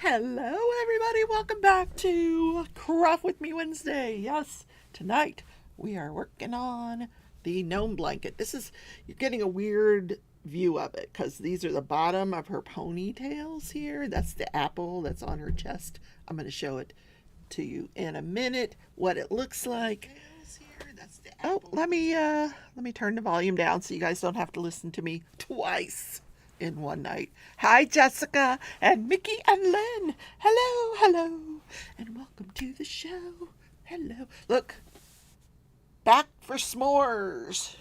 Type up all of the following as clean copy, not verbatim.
Hello, everybody. Welcome back to Craft with Me Wednesday. Yes, tonight we are working on the gnome blanket. You're getting a weird view of it because these are the bottom of her ponytails here. That's the apple that's on her chest. I'm going to show it to you in a minute what it looks like. Oh, let me turn the volume down so you guys don't have to listen to me twice in one night. Hi, Jessica and Mickey and Len. Hello, hello, and welcome to the show. Hello. Look, back for s'mores.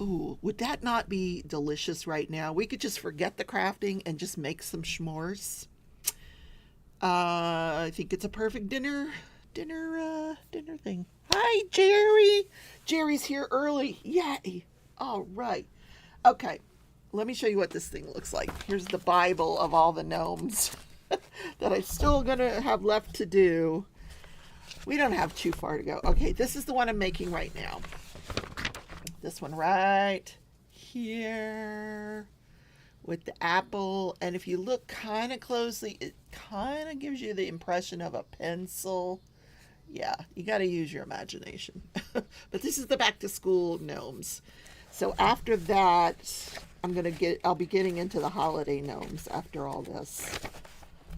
Ooh, would that not be delicious right now? We could just forget the crafting and just make some s'mores. I think it's a perfect dinner thing. Hi, Jerry. Jerry's here early. Yay. All right. Okay. Let me show you what this thing looks like. Here's the Bible of all the gnomes that I'm still going to have left to do. We don't have too far to go. Okay, this is the one I'm making right now. This one right here with the apple. And if you look kind of closely, it kind of gives you the impression of a pencil. Yeah, you got to use your imagination. But this is the back to school gnomes. So after that, I'll be getting into the holiday gnomes after all this.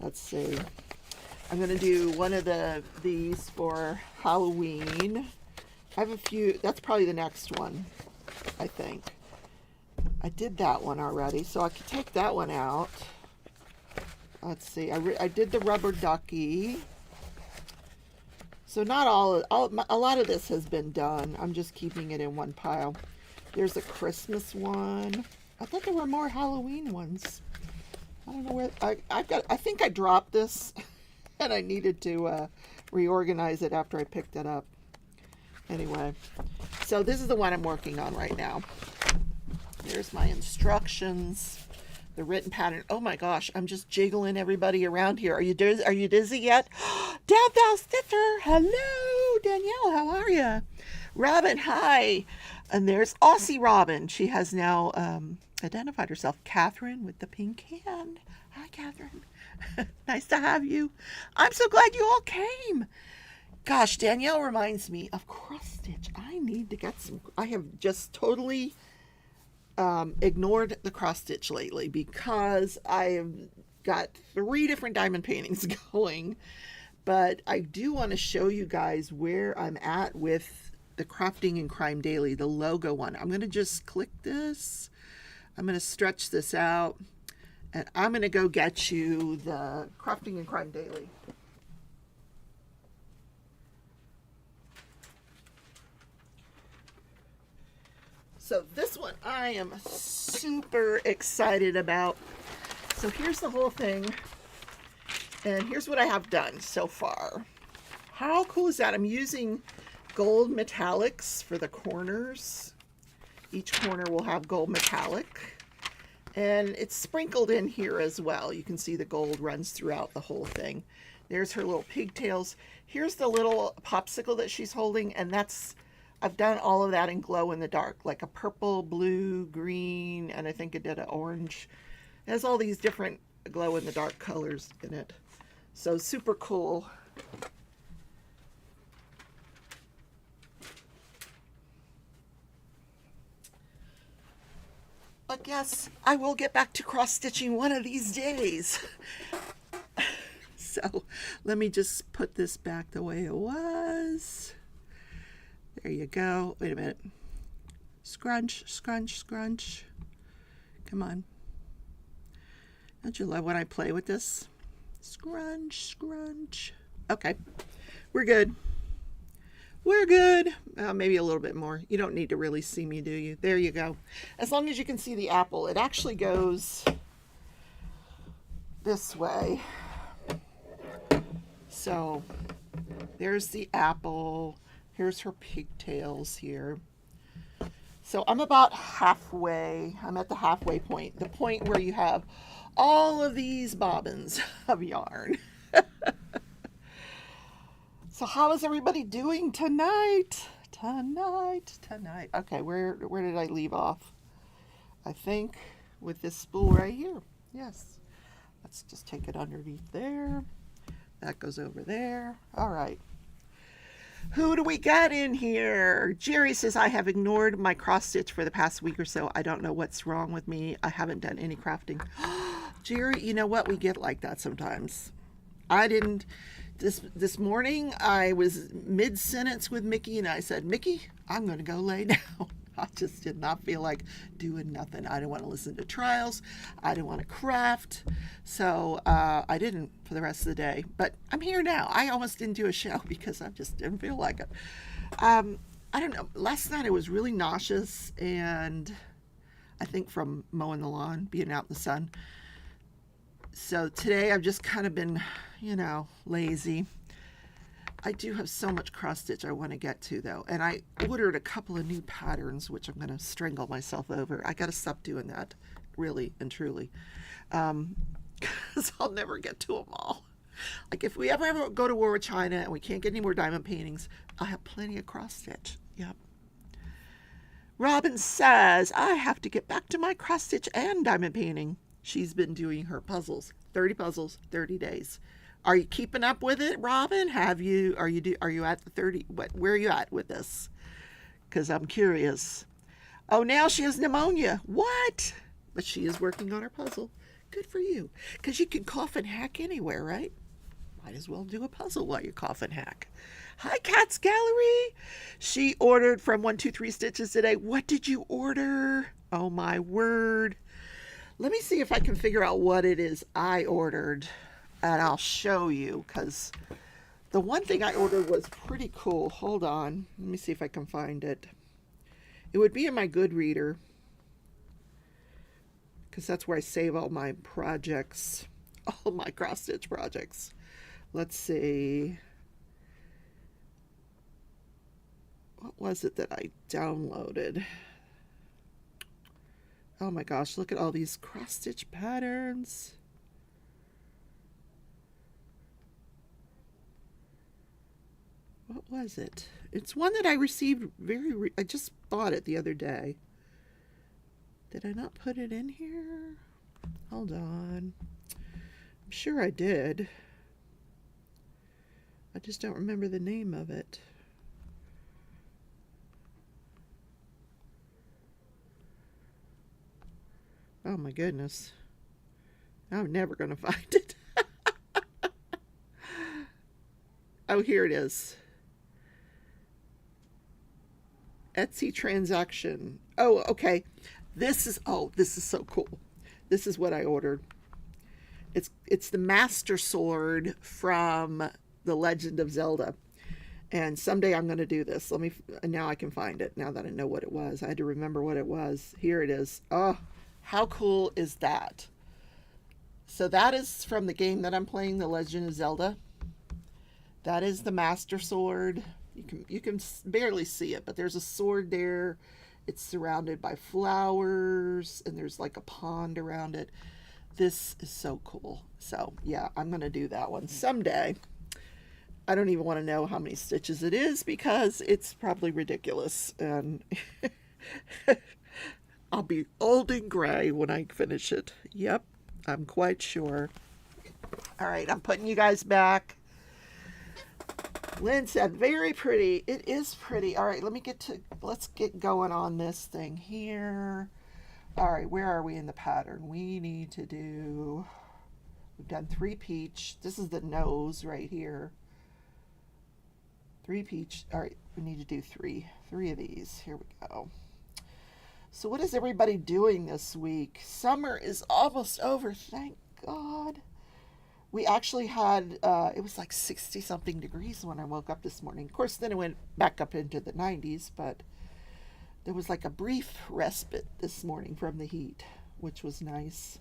Let's see. I'm going to do one of these for Halloween. I have a few. That's probably the next one, I think. I did that one already, so I could take that one out. Let's see. I did the rubber ducky. So not a lot of this has been done. I'm just keeping it in one pile. There's a Christmas one. I thought there were more Halloween ones. I don't know where I think I dropped this and I needed to reorganize it after I picked it up. Anyway, so this is the one I'm working on right now. There's my instructions, the written pattern. Oh my gosh, I'm just jiggling everybody around here. Are you dizzy yet? Down Thou Stitcher. Hello, Danielle. How are you? Robin, hi. And there's Aussie Robin. She has now identified herself. Catherine with the pink hand. Hi, Catherine. Nice to have you. I'm so glad you all came. Gosh, Danielle reminds me of cross stitch. I need to get some. I have just totally ignored the cross stitch lately because I have got 3 different diamond paintings going. But I do want to show you guys where I'm at with the Crafting and Crime Daily, the logo one. I'm going to just click this. I'm going to stretch this out. And I'm going to go get you the Crafting and Crime Daily. So this one I am super excited about. So here's the whole thing. And here's what I have done so far. How cool is that? I'm using gold metallics for the corners. Each corner will have gold metallic. And it's sprinkled in here as well. You can see the gold runs throughout the whole thing. There's her little pigtails. Here's the little popsicle that she's holding. And I've done all of that in glow in the dark. Like a purple, blue, green, and I think it did an orange. It has all these different glow in the dark colors in it. So super cool. But yes, I will get back to cross stitching one of these days. So let me just put this back the way it was. There you go. Wait a minute. Scrunch, scrunch, scrunch. Come on. Don't you love when I play with this? Scrunch, scrunch. Okay, we're good. We're good. Maybe a little bit more. You don't need to really see me, do you? There you go. As long as you can see the apple. It actually goes this way. So there's the apple. Here's her pigtails here. So I'm about halfway. I'm at the halfway point. The point where you have all of these bobbins of yarn. So how is everybody doing tonight? Tonight. Okay, where did I leave off? I think with this spool right here. Yes. Let's just take it underneath there. That goes over there. All right. Who do we got in here? Jerry says, I have ignored my cross stitch for the past week or so. I don't know what's wrong with me. I haven't done any crafting. Jerry, you know what? We get like that sometimes. I didn't. This morning, I was mid-sentence with Mickey, and I said, Mickey, I'm going to go lay down. I just did not feel like doing nothing. I didn't want to listen to trials. I didn't want to craft. So I didn't for the rest of the day. But I'm here now. I almost didn't do a show because I just didn't feel like it. I don't know. Last night I was really nauseous, and I think from mowing the lawn, being out in the sun. So today I've just kind of been, lazy. I do have so much cross stitch I want to get to, though. And I ordered a couple of new patterns, which I'm going to strangle myself over. I got to stop doing that, really and truly. Because I'll never get to them all. Like if we ever go to war with China and we can't get any more diamond paintings, I have plenty of cross stitch. Yep. Robin says, I have to get back to my cross stitch and diamond painting. She's been doing her puzzles. 30 puzzles, 30 days. Are you keeping up with it, Robin? Are you at the 30? Where are you at with this? Because I'm curious. Oh, now she has pneumonia. What? But she is working on her puzzle. Good for you. Because you can cough and hack anywhere, right? Might as well do a puzzle while you cough and hack. Hi, Cat's Gallery. She ordered from 123 Stitches today. What did you order? Oh, my word. Let me see if I can figure out what it is I ordered. And I'll show you, because the one thing I ordered was pretty cool. Hold on. Let me see if I can find it. It would be in my Goodreader, because that's where I save all my projects, all my cross-stitch projects. Let's see. What was it that I downloaded? Oh my gosh, look at all these cross-stitch patterns. What was it? It's one that I received I just bought it the other day. Did I not put it in here? Hold on. I'm sure I did. I just don't remember the name of it. Oh my goodness. I'm never going to find it. Oh, here it is. Etsy transaction. Oh, okay. This is so cool. This is what I ordered. It's the Master Sword from The Legend of Zelda. And someday I'm going to do this. Now I can find it. Now that I know what it was. I had to remember what it was. Here it is. Oh, how cool is that? So that is from the game that I'm playing, The Legend of Zelda. That is the Master Sword. You can barely see it, but there's a sword there. It's surrounded by flowers, and there's like a pond around it. This is so cool. So yeah, I'm going to do that one someday. I don't even want to know how many stitches it is, because it's probably ridiculous. And I'll be old and gray when I finish it. Yep, I'm quite sure. All right, I'm putting you guys back. Lynn said, very pretty. It is pretty. All right, let's get going on this thing here. All right, where are we in the pattern? We've done 3 peach. This is the nose right here. 3 peach. All right, we need to do 3 of these. Here we go. So what is everybody doing this week? Summer is almost over, thank God. We actually had, it was like 60 something degrees when I woke up this morning. Of course, then it went back up into the 90s, but there was like a brief respite this morning from the heat, which was nice.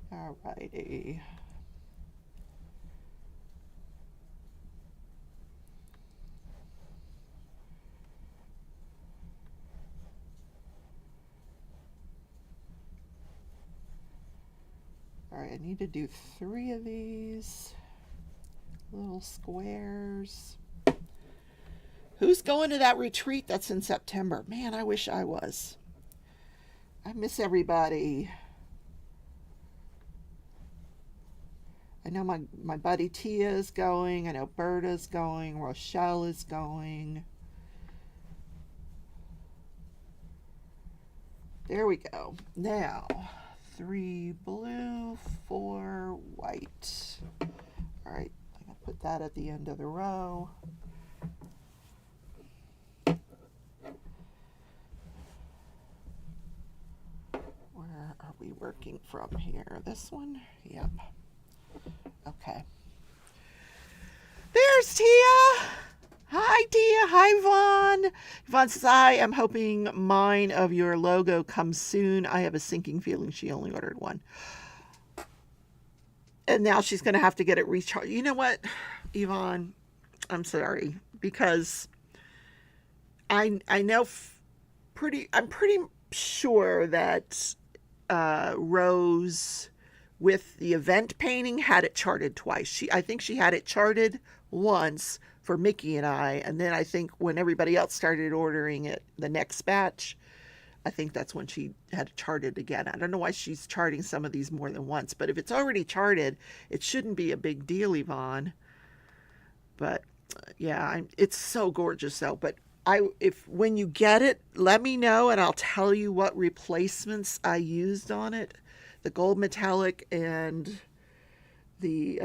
All righty. All right, I need to do 3 of these little squares. Who's going to that retreat that's in September? Man, I wish I was. I miss everybody. I know my buddy Tia is going. I know Berta's going. Rochelle is going. There we go. Now, 3 blue, 4 white. All right, I'm going to put that at the end of the row. Where are we working from here? This one? Yep. Okay. There's Tia. Hi, Tia. Hi, Vaughn. Vaughn says, I am hoping mine of your logo comes soon. I have a sinking feeling she only ordered one. And now she's going to have to get it recharged. You know what, Yvonne? I'm sorry. Because I know I'm pretty sure that Rose with the event painting had it charted twice. I think she had it charted once for Mickey and I, and then I think when everybody else started ordering it, the next batch, I think that's when she had it charted again. I don't know why she's charting some of these more than once, but if it's already charted, it shouldn't be a big deal, Yvonne. But yeah, it's so gorgeous though. But when you get it, let me know and I'll tell you what replacements I used on it. The gold metallic and the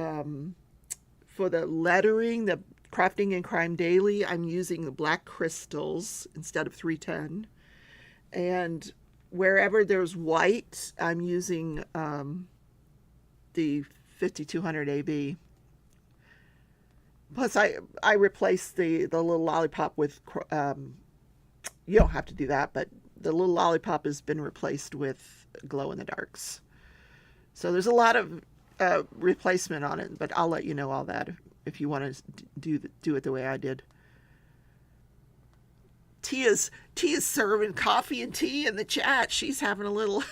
for the lettering, the Crafting and Crime Daily, I'm using the black crystals instead of 310. And wherever there's white, I'm using the 5200 AB. Plus, I replaced the little lollipop with, you don't have to do that, but the little lollipop has been replaced with glow in the darks. So there's a lot of replacement on it, but I'll let you know all that if you want to do it the way I did. Tia's serving coffee and tea in the chat. She's having a little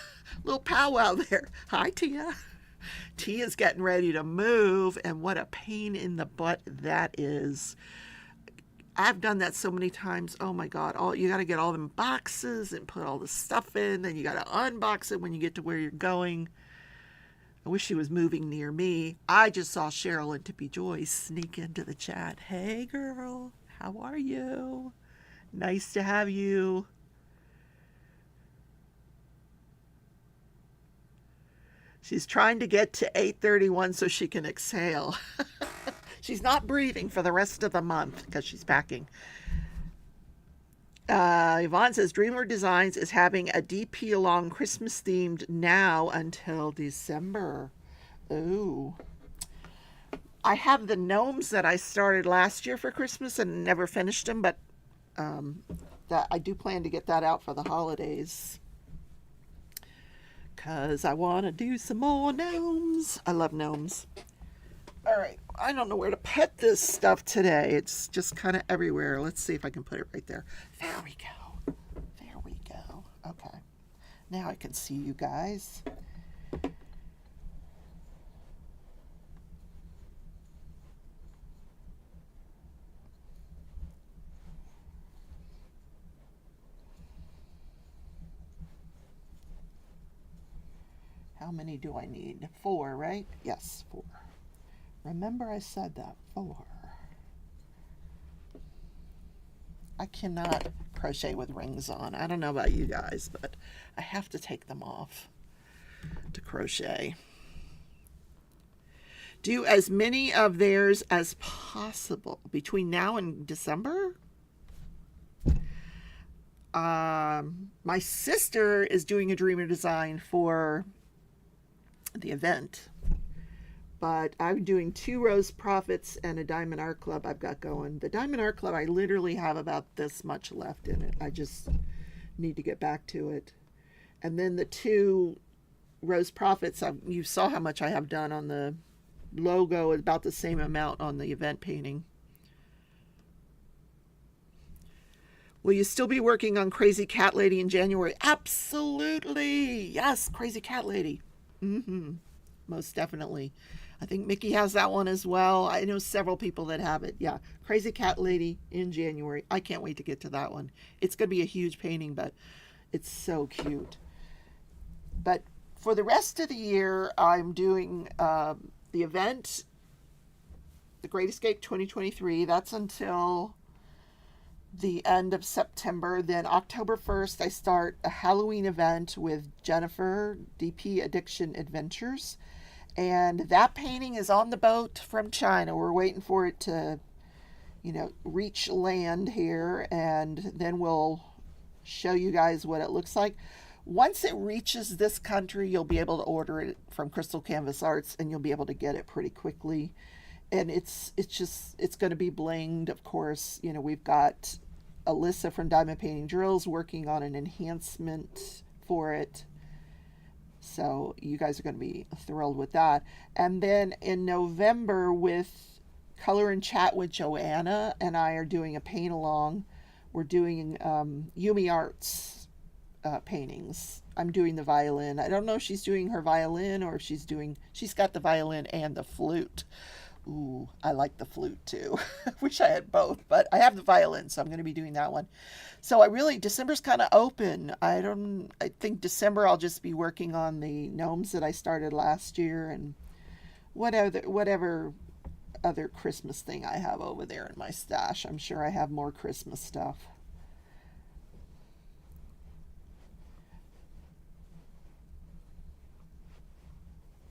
powwow there. Hi, Tia. Tia's getting ready to move, and what a pain in the butt that is. I've done that so many times. Oh my God. You got to get all them boxes and put all the stuff in. Then you got to unbox it when you get to where you're going. I wish she was moving near me. I just saw Cheryl and Tippy Joy sneak into the chat. Hey girl, how are you? Nice to have you. She's trying to get to 8:31 so she can exhale. She's not breathing for the rest of the month because she's packing. Yvonne says Dreamer Designs is having a DP along Christmas themed now until December. Ooh. I have the gnomes that I started last year for Christmas and never finished them, but that I do plan to get that out for the holidays. Because I want to do some more gnomes. I love gnomes. All right, I don't know where to put this stuff today. It's just kind of everywhere. Let's see if I can put it right there. There we go. There we go. Okay. Now I can see you guys. How many do I need? 4, right? Yes, 4. Remember I said that, 4. I cannot crochet with rings on. I don't know about you guys, but I have to take them off to crochet. Do as many of theirs as possible between now and December. My sister is doing a Dreamer design for the event, but I'm doing 2 Rose Profits and a Diamond Art Club I've got going. The Diamond Art Club, I literally have about this much left in it. I just need to get back to it. And then the 2 Rose Profits, you saw how much I have done on the logo, about the same amount on the event painting. Will you still be working on Crazy Cat Lady in January? Absolutely. Yes, Crazy Cat Lady. Most definitely. I think Mickey has that one as well. I know several people that have it. Yeah, Crazy Cat Lady in January. I can't wait to get to that one. It's going to be a huge painting, but it's so cute. But for the rest of the year, I'm doing the event, The Great Escape 2023. That's until the end of September. Then October 1st, I start a Halloween event with Jennifer, DP Addiction Adventures. And that painting is on the boat from China. We're waiting for it to, reach land here, and then we'll show you guys what it looks like. Once it reaches this country, you'll be able to order it from Crystal Canvas Arts, and you'll be able to get it pretty quickly. And it's going to be blinged, of course. We've got Alyssa from Diamond Painting Drills working on an enhancement for it. So you guys are going to be thrilled with that. And then in November, with Color and Chat with Joanna and I are doing a paint along. We're doing Yumi Arts paintings. I'm doing the violin. I don't know if she's doing her violin or if she's got the violin and the flute. Ooh, I like the flute too. Wish I had both, but I have the violin, so I'm going to be doing that one. So December's kind of open. I think December I'll just be working on the gnomes that I started last year and whatever other Christmas thing I have over there in my stash. I'm sure I have more Christmas stuff.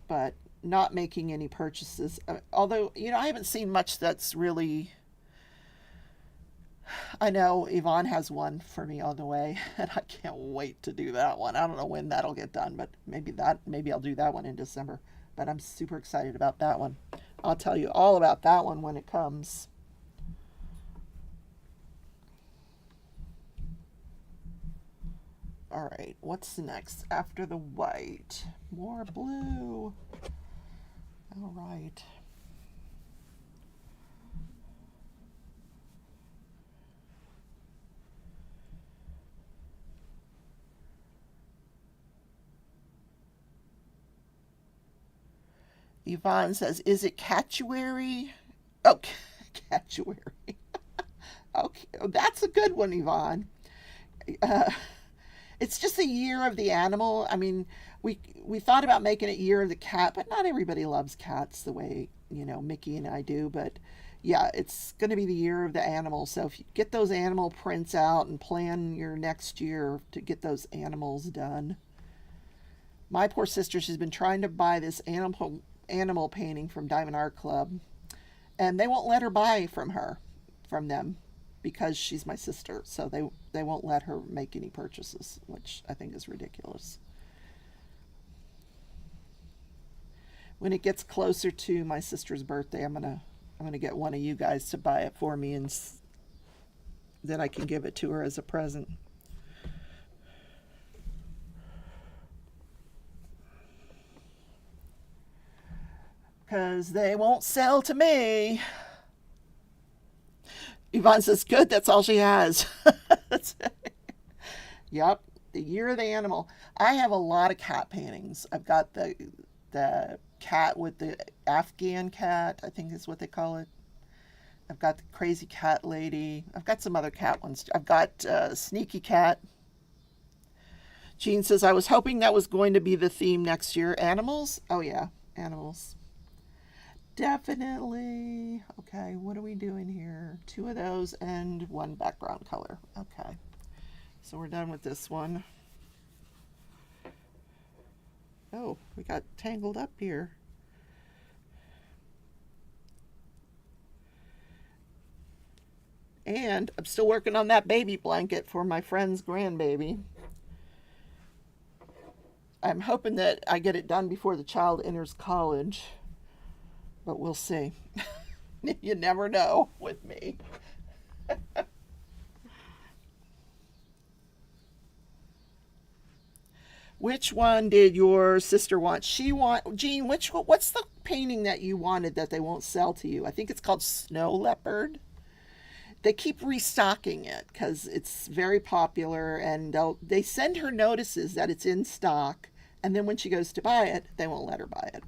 But not making any purchases. Although, I haven't seen much that's really... I know Yvonne has one for me on the way, and I can't wait to do that one. I don't know when that'll get done, but maybe I'll do that one in December. But I'm super excited about that one. I'll tell you all about that one when it comes. All right, what's next after the white? More blue. All right. Yvonne says, is it catuary? Oh, catuary. Okay, that's a good one, Yvonne. It's just a year of the animal. I mean, we thought about making it year of the cat, but not everybody loves cats the way, Mickey and I do. But yeah, it's going to be the year of the animal. So if you get those animal prints out and plan your next year to get those animals done. My poor sister, she's been trying to buy this animal painting from Diamond Art Club, and they won't let her buy from them because she's my sister. So they won't let her make any purchases, which I think is ridiculous. When it gets closer to my sister's birthday, I'm gonna get one of you guys to buy it for me, and then I can give it to her as a present. Because they won't sell to me. Yvonne says, good, that's all she has. Yep, the year of the animal. I have a lot of cat paintings. I've got the cat with the Afghan cat, I think is what they call it. I've got the crazy cat lady. I've got some other cat ones. I've got Sneaky Cat. Jean says, I was hoping that was going to be the theme next year. Animals? Oh yeah, animals. Definitely. Okay, what are we doing here? 2 of those and 1 background color. Okay, so we're done with this one. Oh, we got tangled up here. And I'm still working on that baby blanket for my friend's grandbaby. I'm hoping that I get it done before the child enters college. But we'll see. You never know with me. Which one did your sister want? Jean, what's the painting that you wanted that they won't sell to you? I think it's called Snow Leopard. They keep restocking it because it's very popular, and they send her notices that it's in stock, and then when she goes to buy it, they won't let her buy it.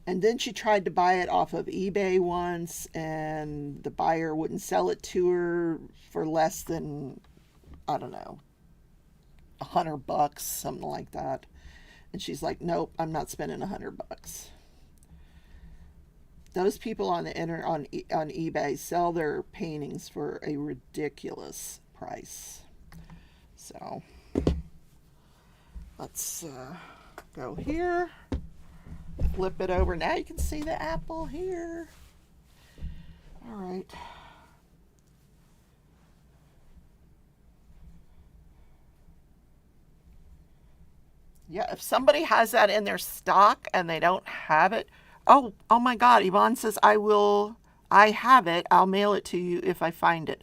And then she tried to buy it off of eBay once, and the buyer wouldn't sell it to her for less than, I don't know, $100, something like that. And she's like, nope, I'm not spending $100. Those people on the on eBay sell their paintings for a ridiculous price. So let's go here, flip it over. Now you can see the apple here. All right. Yeah, if somebody has that in their stock and they don't have it, oh my God, Yvonne says, I have it. I'll mail it to you if I find it.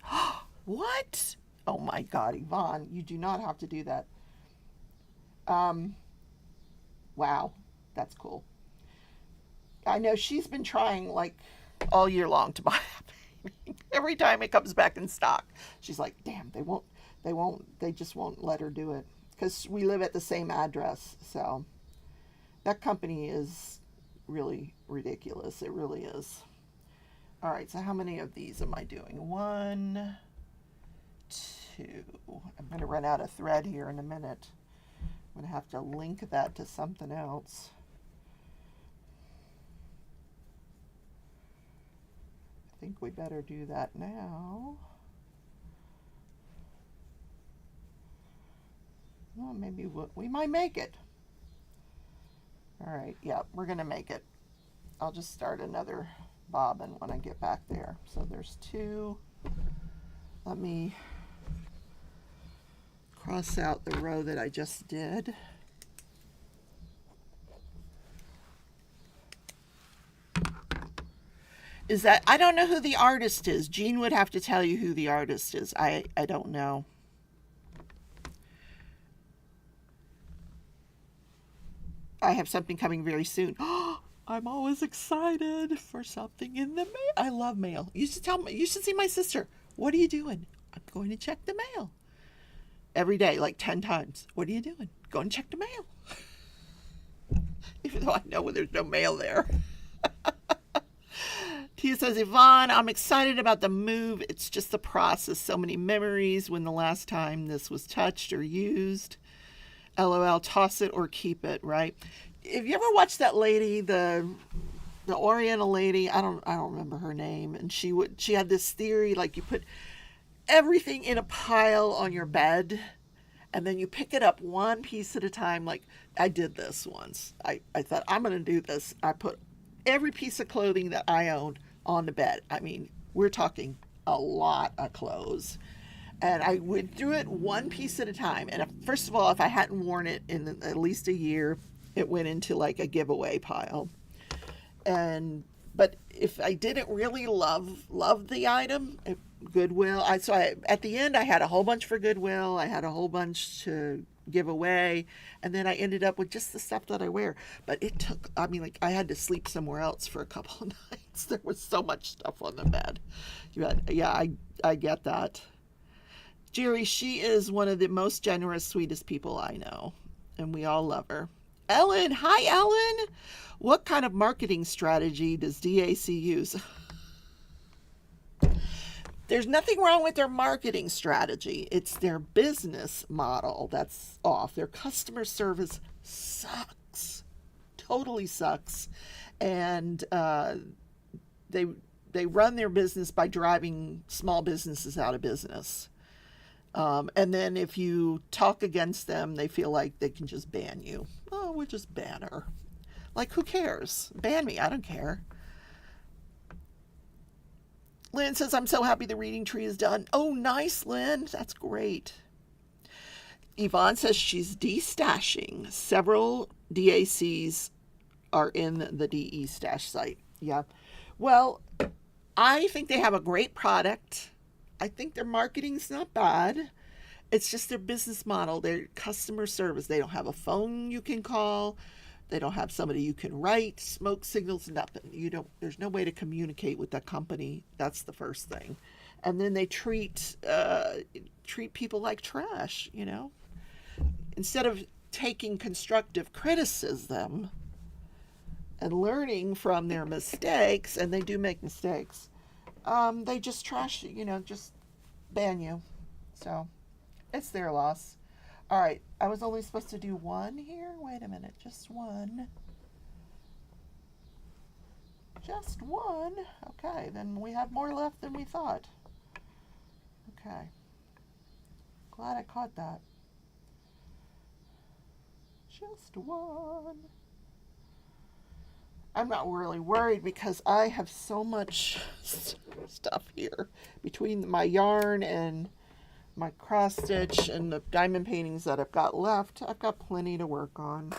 What? Oh my God, Yvonne, you do not have to do that. Wow, that's cool. I know she's been trying like all year long to buy it. Every time it comes back in stock, she's like, damn, they just won't let her do it. Because we live at the same address. So that company is really ridiculous. It really is. All right, so how many of these am I doing? 1, 2. I'm going to run out of thread here in a minute. I'm going to have to link that to something else. I think we better do that now. Well, maybe we might make it. All right, yeah, we're going to make it. I'll just start another bobbin when I get back there. So there's 2. Let me cross out the row that I just did. Is that, I don't know who the artist is. Jean would have to tell you who the artist is. I don't know. I have something coming very soon. I'm always excited for something in the mail. I love mail. You should tell me. You should see my sister. What are you doing? I'm going to check the mail. Every day, like 10 times. What are you doing? Go and check the mail. Even though I know there's no mail there. Tia says, Yvonne, I'm excited about the move. It's just the process. So many memories when the last time this was touched or used. LOL, toss it or keep it, right? Have you ever watched that lady, the Oriental lady? I don't remember her name. And she had this theory, like you put everything in a pile on your bed and then you pick it up one piece at a time. Like I did this once. I thought, I'm going to do this. I put every piece of clothing that I owned on the bed. I mean, we're talking a lot of clothes. And I went through it one piece at a time. And first of all, if I hadn't worn it in at least a year, it went into like a giveaway pile. But if I didn't really love the item, Goodwill. At the end, I had a whole bunch for Goodwill. I had a whole bunch to give away, and then I ended up with just the stuff that I wear. But it took. I mean, like I had to sleep somewhere else for a couple of nights. There was so much stuff on the bed. I get that. Jerry, she is one of the most generous, sweetest people I know, and we all love her. Ellen, hi Ellen. What kind of marketing strategy does DAC use? There's nothing wrong with their marketing strategy. It's their business model that's off. Their customer service sucks. Totally sucks. And they run their business by driving small businesses out of business. And then if you talk against them, they feel like they can just ban you. Oh, we'll just ban her. Like, who cares? Ban me. I don't care. Lynn says, I'm so happy the reading tree is done. Oh, nice, Lynn. That's great. Yvonne says she's de-stashing. Several DACs are in the DE stash site. Yeah. Well, I think they have a great product. I think their marketing's not bad. It's just their business model, their customer service. They don't have a phone you can call. They don't have somebody you can write, smoke signals, nothing. There's no way to communicate with that company. That's the first thing. And then they treat people like trash, Instead of taking constructive criticism and learning from their mistakes, and they do make mistakes, they just trash you, just ban you. So it's their loss. All right, I was only supposed to do one here? Wait a minute, just one. Just one. Okay, then we have more left than we thought. Okay. Glad I caught that. Just one. I'm not really worried because I have so much stuff here between my yarn and my cross stitch and the diamond paintings that I've got left. I've got plenty to work on.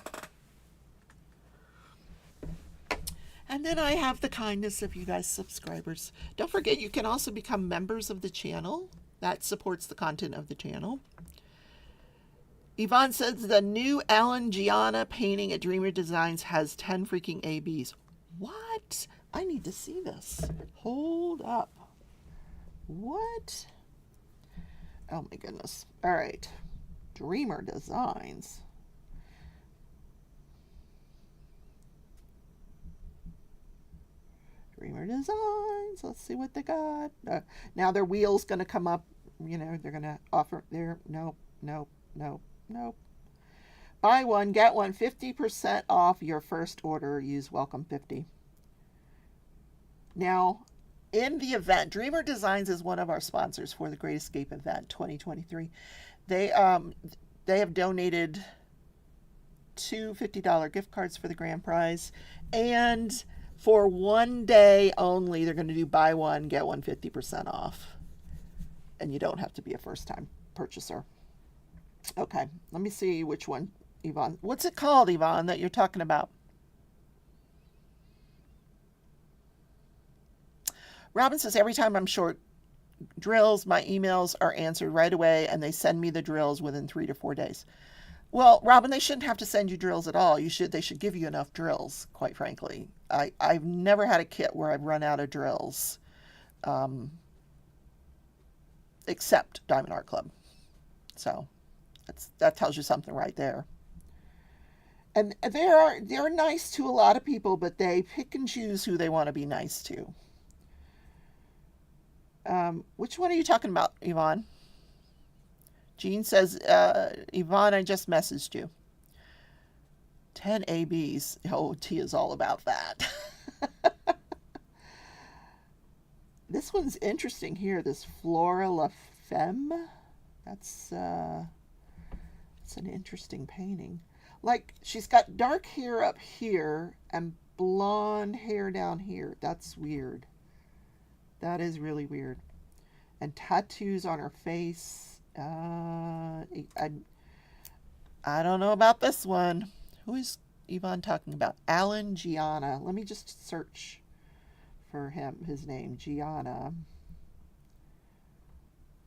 And then I have the kindness of you guys subscribers. Don't forget, you can also become members of the channel. That supports the content of the channel. Yvonne says the new Alan Gianna painting at Dreamer Designs has 10 freaking ABs. What? I need to see this. Hold up. What? Oh my goodness. All right. Dreamer Designs. Dreamer Designs. Let's see what they got. Now their wheel's going to come up. You know, they're going to offer there. Nope, nope, nope, nope. Buy one, get one, 50% off your first order. Use welcome 50. Now, in the event, Dreamer Designs is one of our sponsors for the Great Escape event 2023. They have donated 2 $50 gift cards for the grand prize, and for one day only, they're going to do buy one, get one 50% off. And you don't have to be a first-time purchaser. Okay, let me see which one, Yvonne. What's it called, Yvonne, that you're talking about? Robin says, every time I'm short drills, my emails are answered right away, and they send me the drills within 3 to 4 days. Well, Robin, they shouldn't have to send you drills at all. They should give you enough drills, quite frankly. I've never had a kit where I've run out of drills, except Diamond Art Club. So that tells you something right there. And they're nice to a lot of people, but they pick and choose who they want to be nice to. Which one are you talking about, Yvonne? Jean says, Yvonne, I just messaged you. 10 ABs. Oh, Tia's all about that. This one's interesting here. This Flora La Femme. That's an interesting painting. Like, she's got dark hair up here and blonde hair down here. That's weird. That is really weird. And tattoos on her face. I don't know about this one. Who is Yvonne talking about? Alan Gianna. Let me just search for his name. Gianna.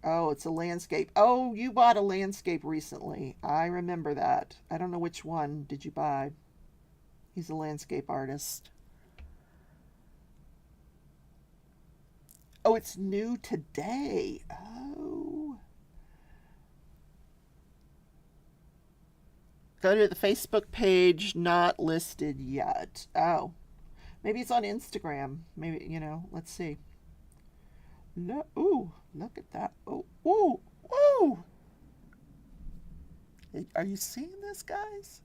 Oh, it's a landscape. Oh, you bought a landscape recently. I remember that. I don't know which one did you buy. He's a landscape artist. Oh, it's new today. Oh. Go to the Facebook page, not listed yet. Oh. Maybe it's on Instagram. Maybe, let's see. No, ooh, look at that. Oh, ooh, ooh. Are you seeing this, guys?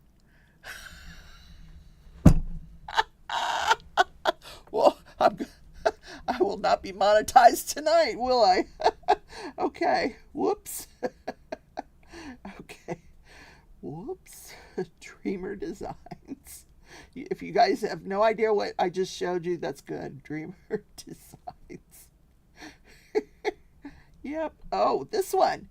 Well, I will not be monetized tonight, will I? Okay. Whoops. Okay. Whoops. Dreamer Designs. If you guys have no idea what I just showed you, that's good. Dreamer Designs. Yep. Oh, this one.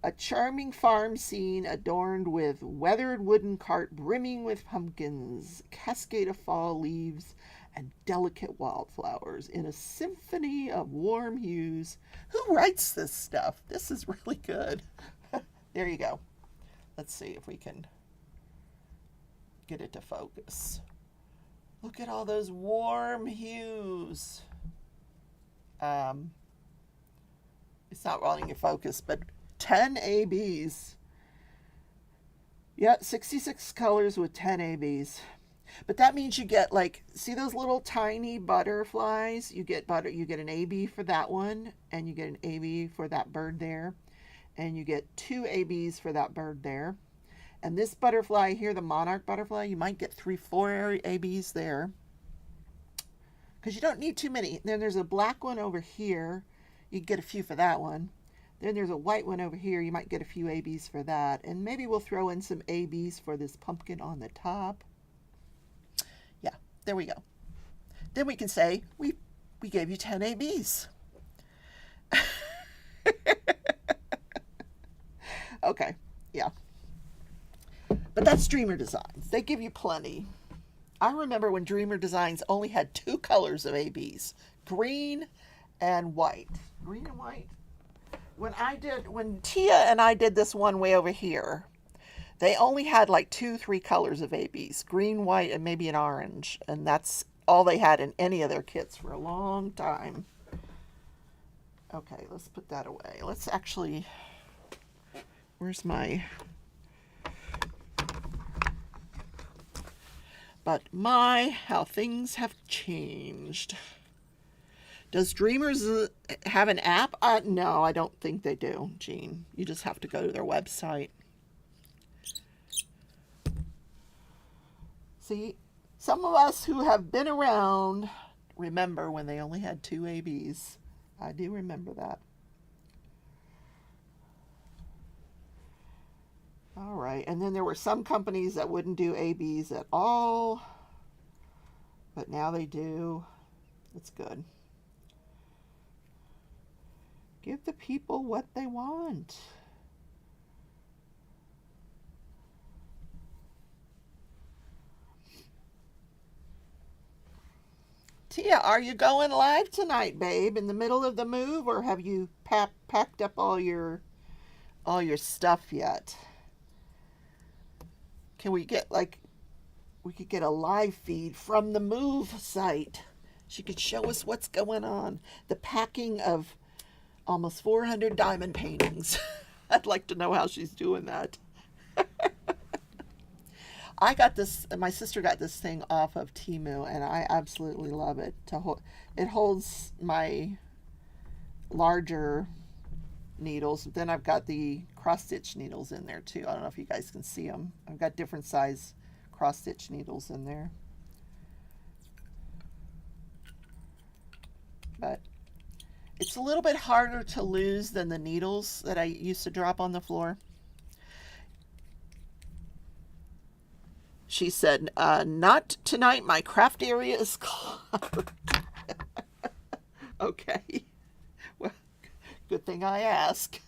A charming farm scene adorned with weathered wooden cart brimming with pumpkins, cascade of fall leaves, and delicate wildflowers in a symphony of warm hues. Who writes this stuff? This is really good. There you go. Let's see if we can get it to focus. Look at all those warm hues. It's not wanting to focus, but 10 ABs. Yeah, 66 colors with 10 ABs. But that means you get, like, see those little tiny butterflies? You get an AB for that one, and you get an AB for that bird there. and you get 2 ABs for that bird there. And this butterfly here, the monarch butterfly, you might get 3, 4 ABs there, because you don't need too many. Then there's a black one over here. You can get a few for that one. Then there's a white one over here. You might get a few ABs for that. And maybe we'll throw in some ABs for this pumpkin on the top. Yeah, there we go. Then we can say we gave you 10 ABs. Okay, yeah. But that's Dreamer Designs. They give you plenty. I remember when Dreamer Designs only had 2 colors of ABs, green and white. Green and white. When Tia and I did this one way over here, they only had like 2, 3 colors of ABs, green, white, and maybe an orange. And that's all they had in any of their kits for a long time. Okay, let's put that away. Let's actually, where's my, but how things have changed. Does Dreamers have an app? No, I don't think they do, Jean. You just have to go to their website. See, some of us who have been around remember when they only had 2 ABs. I do remember that. All right, and then there were some companies that wouldn't do ABs at all, but now they do. It's good. Give the people what they want. Tia, are you going live tonight, babe, in the middle of the move, or have you packed up all your stuff yet? Can we get, like, we could get a live feed from the move site. She could show us what's going on. The packing of almost 400 diamond paintings. I'd like to know how she's doing that. I got this, my sister got this thing off of Temu, and I absolutely love it. It holds my larger needles. Then I've got the cross-stitch needles in there too. I don't know if you guys can see them. I've got different size cross-stitch needles in there. But it's a little bit harder to lose than the needles that I used to drop on the floor. She said, not tonight. My craft area is cluttered. Okay. Well, good thing I asked.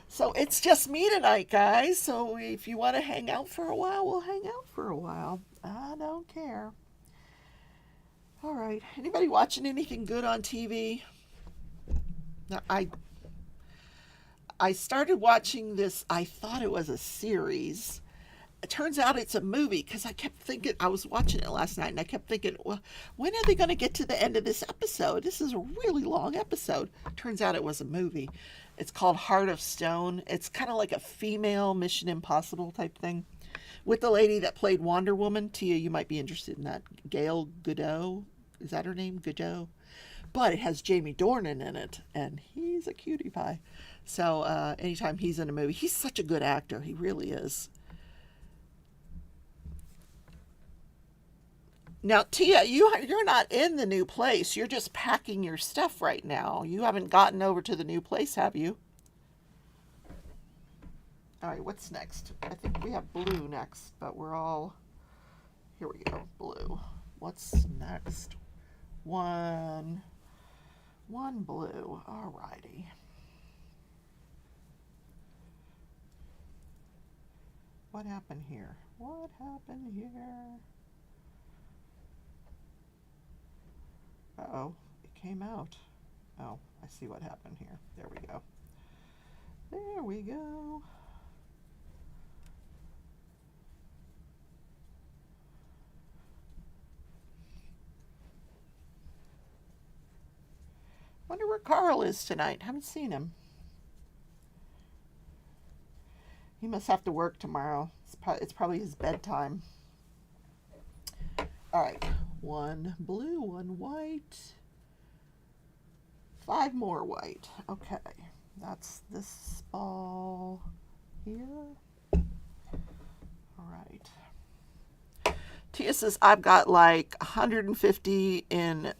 So it's just me tonight, guys. So if you want to hang out for a while, we'll hang out for a while. I don't care. All right. Anybody watching anything good on TV? Now, I started watching this. I thought it was a series. It turns out it's a movie, because I kept thinking, I was watching it last night, and I kept thinking, well, when are they going to get to the end of this episode? This is a really long episode. Turns out it was a movie. It's called Heart of Stone. It's kind of like a female Mission Impossible type thing, with the lady that played Wonder Woman. Tia, you might be interested in that. Gail Godot. Is that her name? Godot? But it has Jamie Dornan in it, and he's a cutie pie. So anytime he's in a movie, he's such a good actor. He really is. Now, Tia, you're not in the new place. You're just packing your stuff right now. You haven't gotten over to the new place, have you? All right, what's next? I think we have blue next, but we're all... Here we go, blue. What's next? One blue. All righty. What happened here? What happened here? Uh-oh, it came out. Oh, I see what happened here. There we go. There we go. Wonder where Carl is tonight. Haven't seen him. He must have to work tomorrow. It's probably his bedtime. All right. 1 blue, 1 white. 5 more white. Okay. That's this ball here. All right. Tia says, I've got like 150 in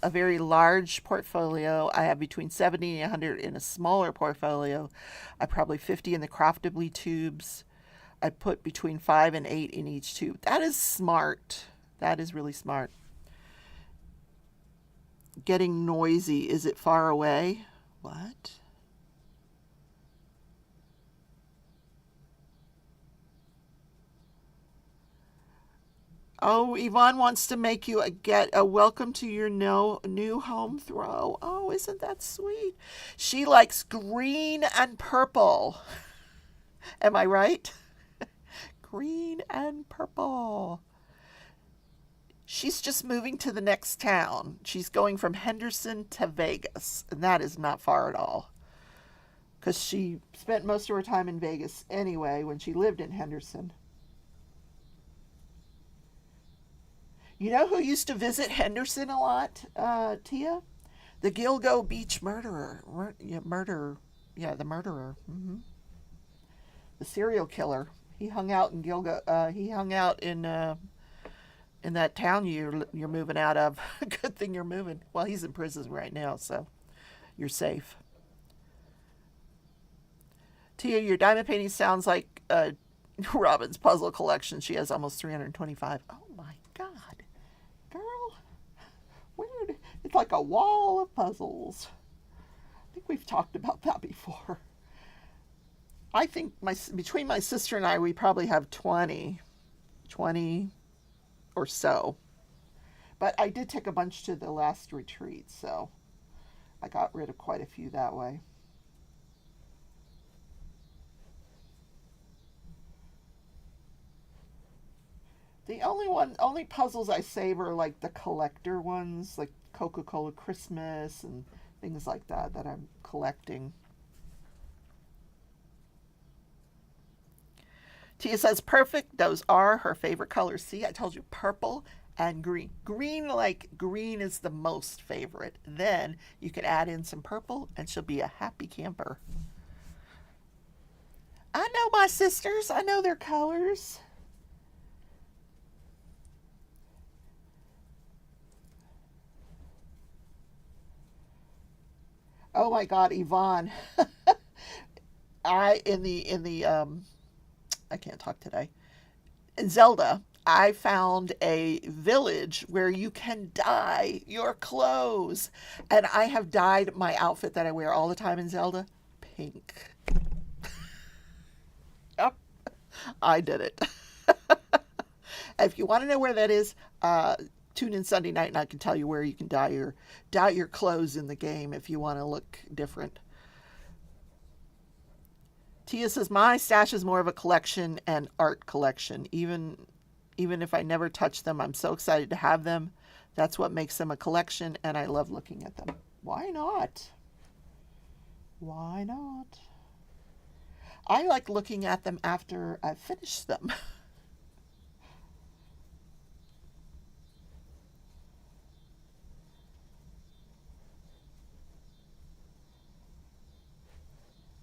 a very large portfolio. I have between 70 and 100 in a smaller portfolio. I probably 50 in the craftably tubes. I put between 5 and 8 in each tube. That is smart. That is really smart. Getting noisy. Is it far away? What? Oh, Yvonne wants to make you get a welcome to your new home throw. Oh, isn't that sweet? She likes green and purple. Am I right? Green and purple. She's just moving to the next town. She's going from Henderson to Vegas, and that is not far at all. Because she spent most of her time in Vegas anyway when she lived in Henderson. You know who used to visit Henderson a lot, Tia? The Gilgo Beach murderer. The murderer. The serial killer. He hung out in Gilgo. He hung out in that town you're moving out of. Good thing you're moving. Well, he's in prison right now, so you're safe. Tia, your diamond painting sounds like Robin's puzzle collection. She has almost 325. Oh my God. Girl, it's like a wall of puzzles. I think we've talked about that before. I think between my sister and I, we probably have 20 or so. But I did take a bunch to the last retreat, so I got rid of quite a few that way. The only puzzles I save are like the collector ones, like Coca-Cola Christmas and things like that I'm collecting. Tia says, perfect. Those are her favorite colors. See, I told you, purple and green. Green is the most favorite. Then you could add in some purple and she'll be a happy camper. I know my sisters. I know their colors. Oh my God, Yvonne. I can't talk today. In Zelda, I found a village where you can dye your clothes. And I have dyed my outfit that I wear all the time in Zelda pink. Yep, I did it. If you want to know where that is, tune in Sunday night and I can tell you where you can dye your clothes in the game if you want to look different. Tia says, my stash is more of a collection and art collection. Even if I never touch them, I'm so excited to have them. That's what makes them a collection, and I love looking at them. Why not? Why not? I like looking at them after I've finished them.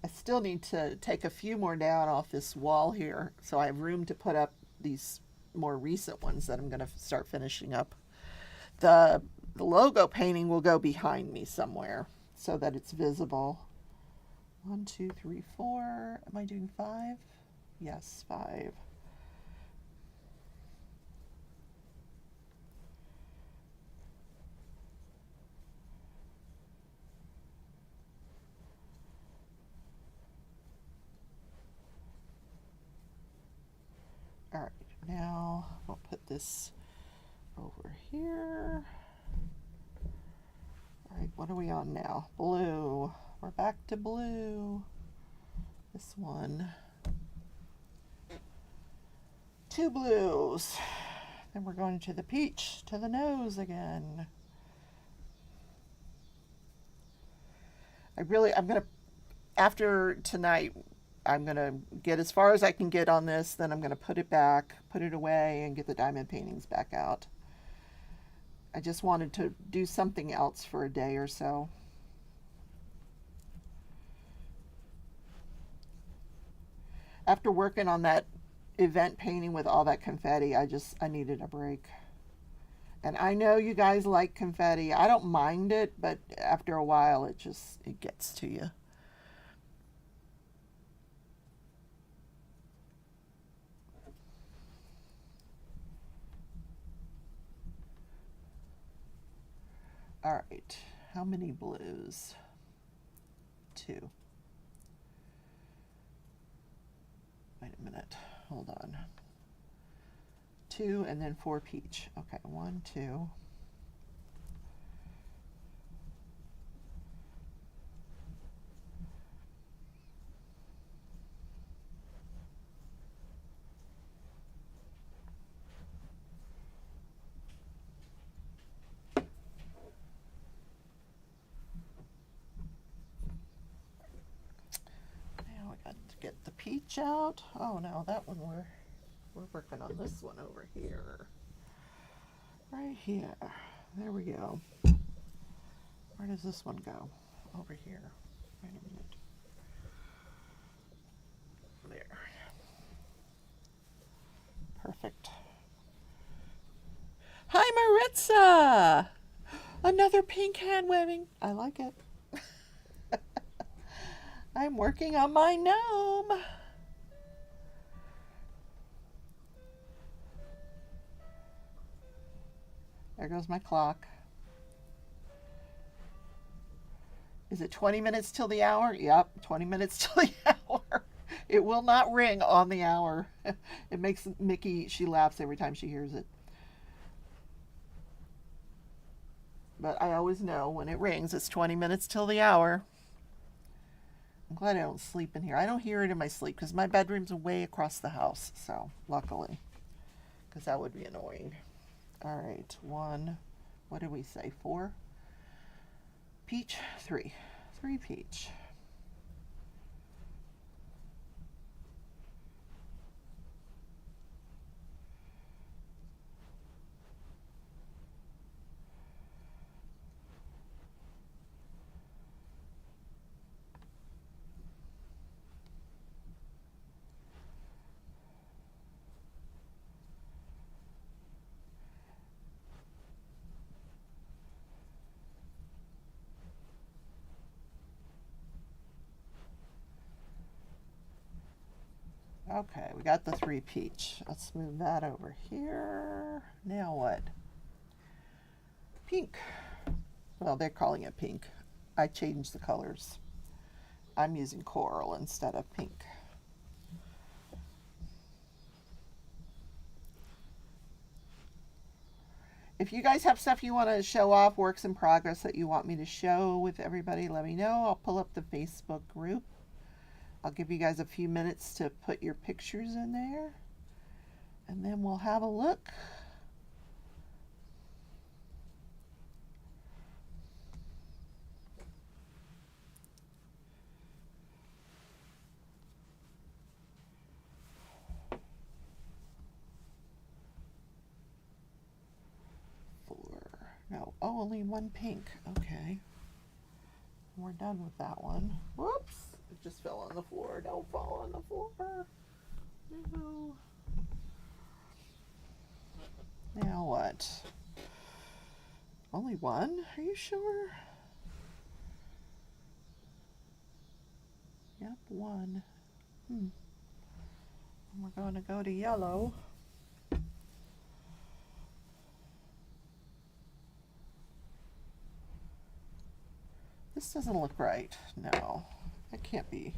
I still need to take a few more down off this wall here so I have room to put up these more recent ones that I'm going to start finishing up. The logo painting will go behind me somewhere so that it's visible. 1, 2, 3, 4. Am I doing 5? Yes, 5. All right, now we'll put this over here. All right, what are we on now? Blue. We're back to blue. This one. 2 blues. Then we're going to the peach, to the nose again. I'm gonna, after tonight, I'm going to get as far as I can get on this, then I'm going to put it back, put it away, and get the diamond paintings back out. I just wanted to do something else for a day or so. After working on that event painting with all that confetti, I needed a break. And I know you guys like confetti. I don't mind it, but after a while it gets to you. All right, how many blues? 2. Wait a minute, hold on. 2 and then 4 peach. Okay, 1, 2. Get the peach out. Oh no, that one we're working on this one over here. Right here. There we go. Where does this one go? Over here. Wait a minute. There. Perfect. Hi Maritza! Another pink hand waving. I like it. I'm working on my gnome. There goes my clock. Is it 20 minutes till the hour? Yep, 20 minutes till the hour. It will not ring on the hour. It makes Mickey, she laughs every time she hears it. But I always know when it rings, it's 20 minutes till the hour. I'm glad I don't sleep in here. I don't hear it in my sleep because my bedroom's way across the house. So, luckily, because that would be annoying. All right, 1. What did we say? 4? Peach, 3. 3 peach. Okay, we got the 3 peach. Let's move that over here. Now what? Pink. Well, they're calling it pink. I changed the colors. I'm using coral instead of pink. If you guys have stuff you want to show off, works in progress that you want me to show with everybody, let me know. I'll pull up the Facebook group. I'll give you guys a few minutes to put your pictures in there, and then we'll have a look. No, oh, only 1 pink. Okay. We're done with that one. Whoops. It just fell on the floor. Don't fall on the floor. No. Now what? Only 1? Are you sure? Yep, 1. And we're going to go to yellow. This doesn't look right. No, that can't be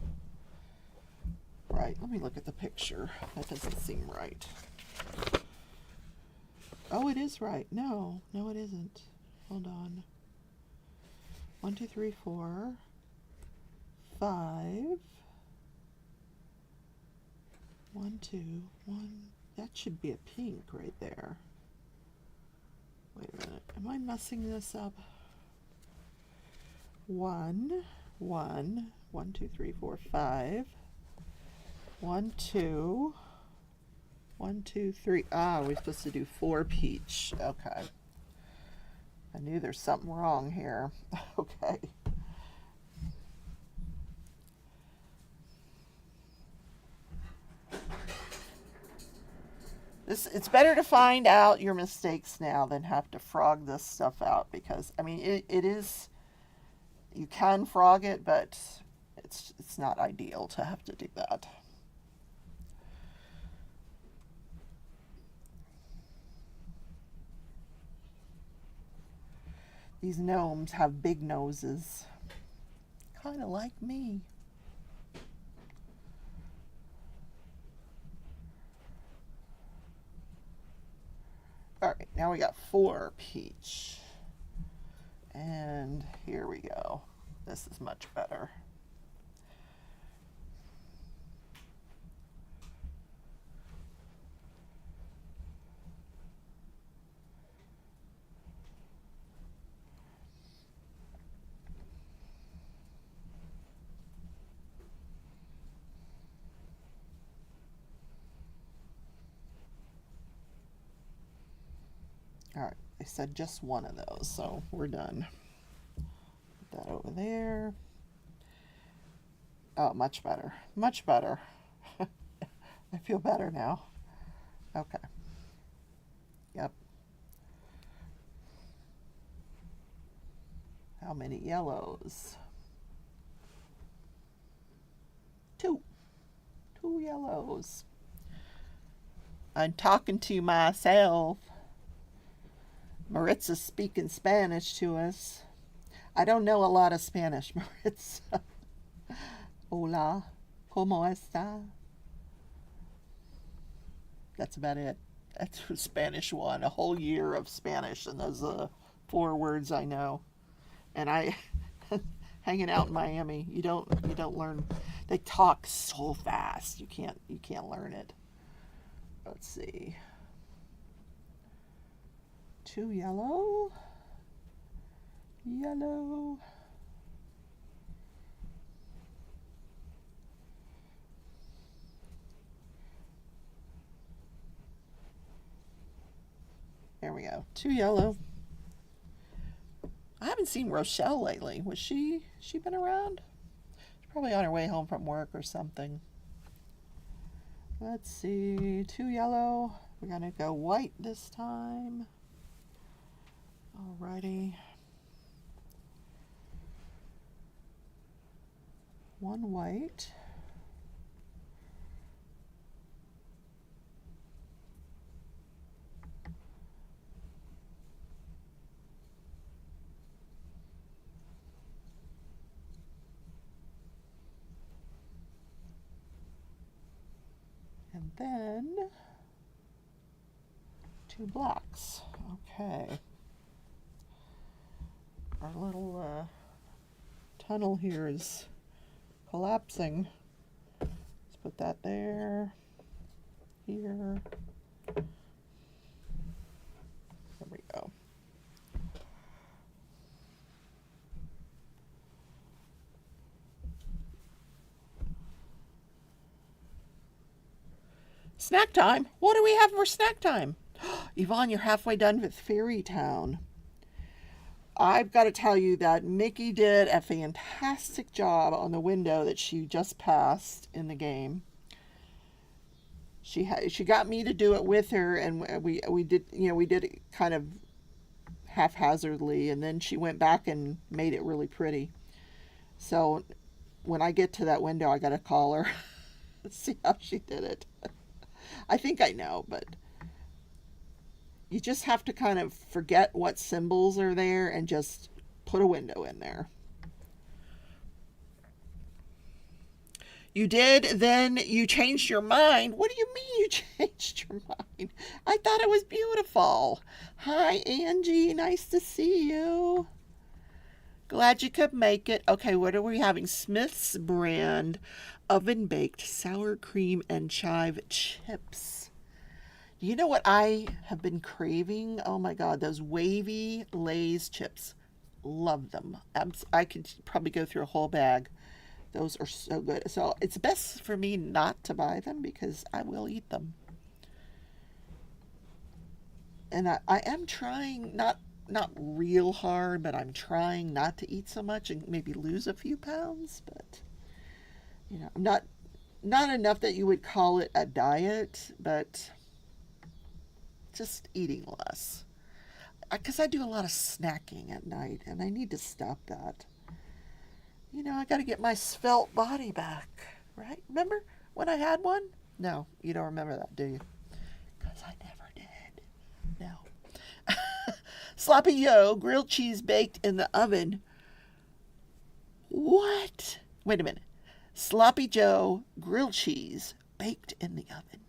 right. Let me look at the picture. That doesn't seem right. Oh, it is right. No, no, it isn't. Hold on. 1, 2, 3, 4, 5. 1, 2, 1. That should be a pink right there. Wait a minute. Am I messing this up? 1, 1, 1, 2, 3, 4, 5. 1, 2, 1, 2, 3. Ah, we're supposed to do 4 peach. Okay. I knew there's something wrong here. Okay. It's better to find out your mistakes now than have to frog this stuff out, because I mean it is, you can frog it, but it's not ideal to have to do that. These gnomes have big noses, kind of like me. All right, now we got 4 peach. And here we go. This is much better. All right, they said just one of those, so we're done. Put that over there. Oh, much better. Much better. I feel better now. Okay. Yep. How many yellows? 2. 2 yellows. I'm talking to myself. Maritza's speaking Spanish to us. I don't know a lot of Spanish, Maritza. Hola, ¿cómo está? That's about it. That's Spanish 1. A whole year of Spanish, and those are the 4 words I know. And I, hanging out in Miami, you don't learn. They talk so fast. You can't learn it. Let's see. 2 yellow. Yellow. There we go. 2 yellow. I haven't seen Rochelle lately. Was she been around? She's probably on her way home from work or something. Let's see. 2 yellow. We're gonna go white this time. Alrighty. 1 white. And then 2 blacks. Okay. Our little tunnel here is collapsing. Let's put that there. Here. There we go. Snack time? What do we have for snack time? Yvonne, you're halfway done with Fairy Town. I've got to tell you that Mickey did a fantastic job on the window that she just passed in the game. She got me to do it with her, and we did it kind of haphazardly, and then she went back and made it really pretty. So when I get to that window, I got to call her. See how she did it. I think I know, but you just have to kind of forget what symbols are there and just put a window in there. You did? Then you changed your mind? What do you mean you changed your mind? I thought it was beautiful. Hi, Angie. Nice to see you. Glad you could make it. Okay, what are we having? Smith's brand oven baked sour cream and chive chips. You know what I have been craving? Oh my God, those wavy Lay's chips. Love them. I could probably go through a whole bag. Those are so good. So it's best for me not to buy them because I will eat them. And I am trying, not real hard, but I'm trying not to eat so much and maybe lose a few pounds. But, I'm not enough that you would call it a diet, but just eating less. Because I do a lot of snacking at night, and I need to stop that. You know, I got to get my svelte body back, right? Remember when I had one? No, you don't remember that, do you? Because I never did. No. Sloppy Joe, grilled cheese baked in the oven. What? Wait a minute. Sloppy Joe, grilled cheese baked in the oven.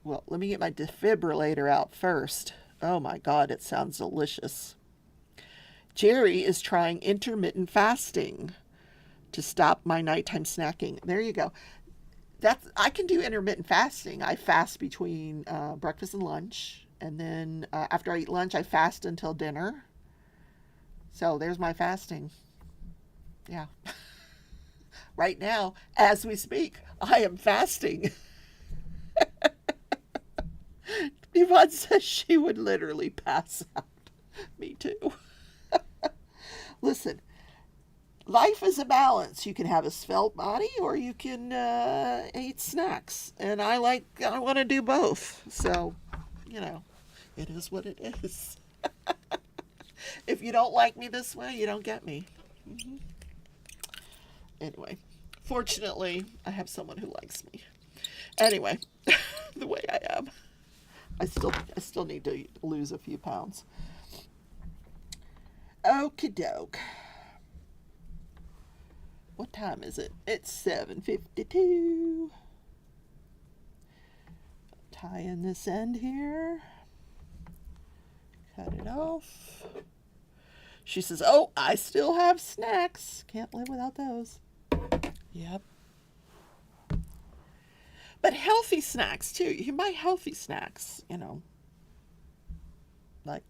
Well, let me get my defibrillator out first. Oh my God, it sounds delicious. Jerry is trying intermittent fasting to stop my nighttime snacking. There you go. I can do intermittent fasting. I fast between breakfast and lunch, and then after I eat lunch, I fast until dinner. So there's my fasting. Yeah. Right now, as we speak, I am fasting. Yvonne says she would literally pass out. Me too. Listen, life is a balance. You can have a svelte body or you can eat snacks. And I want to do both. So, you know, it is what it is. If you don't like me this way, you don't get me. Mm-hmm. Anyway, fortunately, I have someone who likes me. Anyway, the way I am. I still need to lose a few pounds. Okie doke. What time is it? It's 7:52. Tie in this end here. Cut it off. She says, oh, I still have snacks. Can't live without those. Yep. But healthy snacks, too. You can buy healthy snacks, you know, like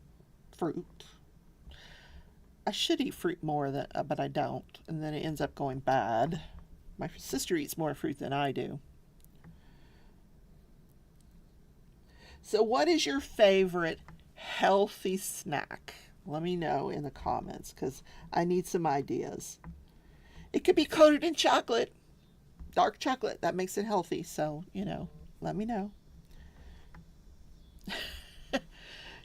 fruit. I should eat fruit more, but I don't. And then it ends up going bad. My sister eats more fruit than I do. So what is your favorite healthy snack? Let me know in the comments because I need some ideas. It could be coated in chocolate. Dark chocolate, that makes it healthy. So, you know, let me know.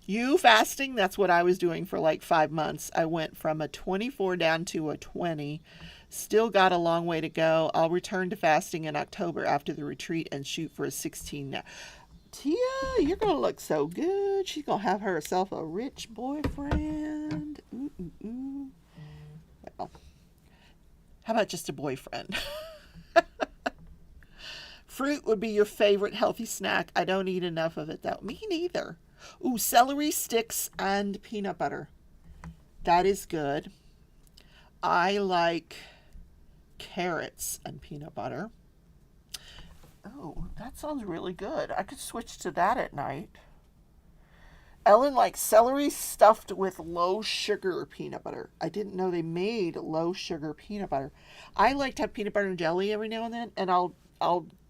You fasting, that's what I was doing for like 5 months. I went from a 24 down to a 20. Still got a long way to go. I'll return to fasting in October after the retreat and shoot for a 16 now. Tia, you're going to look so good. She's going to have herself a rich boyfriend. Ooh, ooh, ooh. Well, how about just a boyfriend? Fruit would be your favorite healthy snack. I don't eat enough of it, though. Me neither. Ooh, celery sticks and peanut butter. That is good. I like carrots and peanut butter. Oh, that sounds really good. I could switch to that at night. Ellen likes celery stuffed with low sugar peanut butter. I didn't know they made low sugar peanut butter. I like to have peanut butter and jelly every now and then, and I'll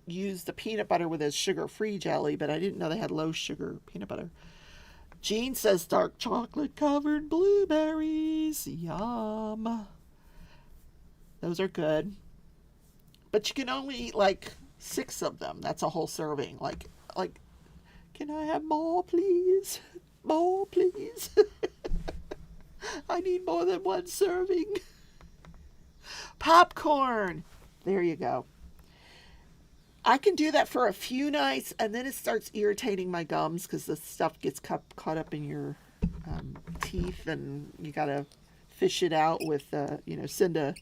use the peanut butter with a sugar-free jelly, but I didn't know they had low sugar peanut butter. Jean says dark chocolate covered blueberries. Yum. Those are good. But you can only eat like 6 of them. That's a whole serving. Like, can I have more, please? More, please. I need more than 1 serving. Popcorn. There you go. I can do that for a few nights, and then it starts irritating my gums because the stuff gets caught up in your teeth, and you got to fish it out with, send a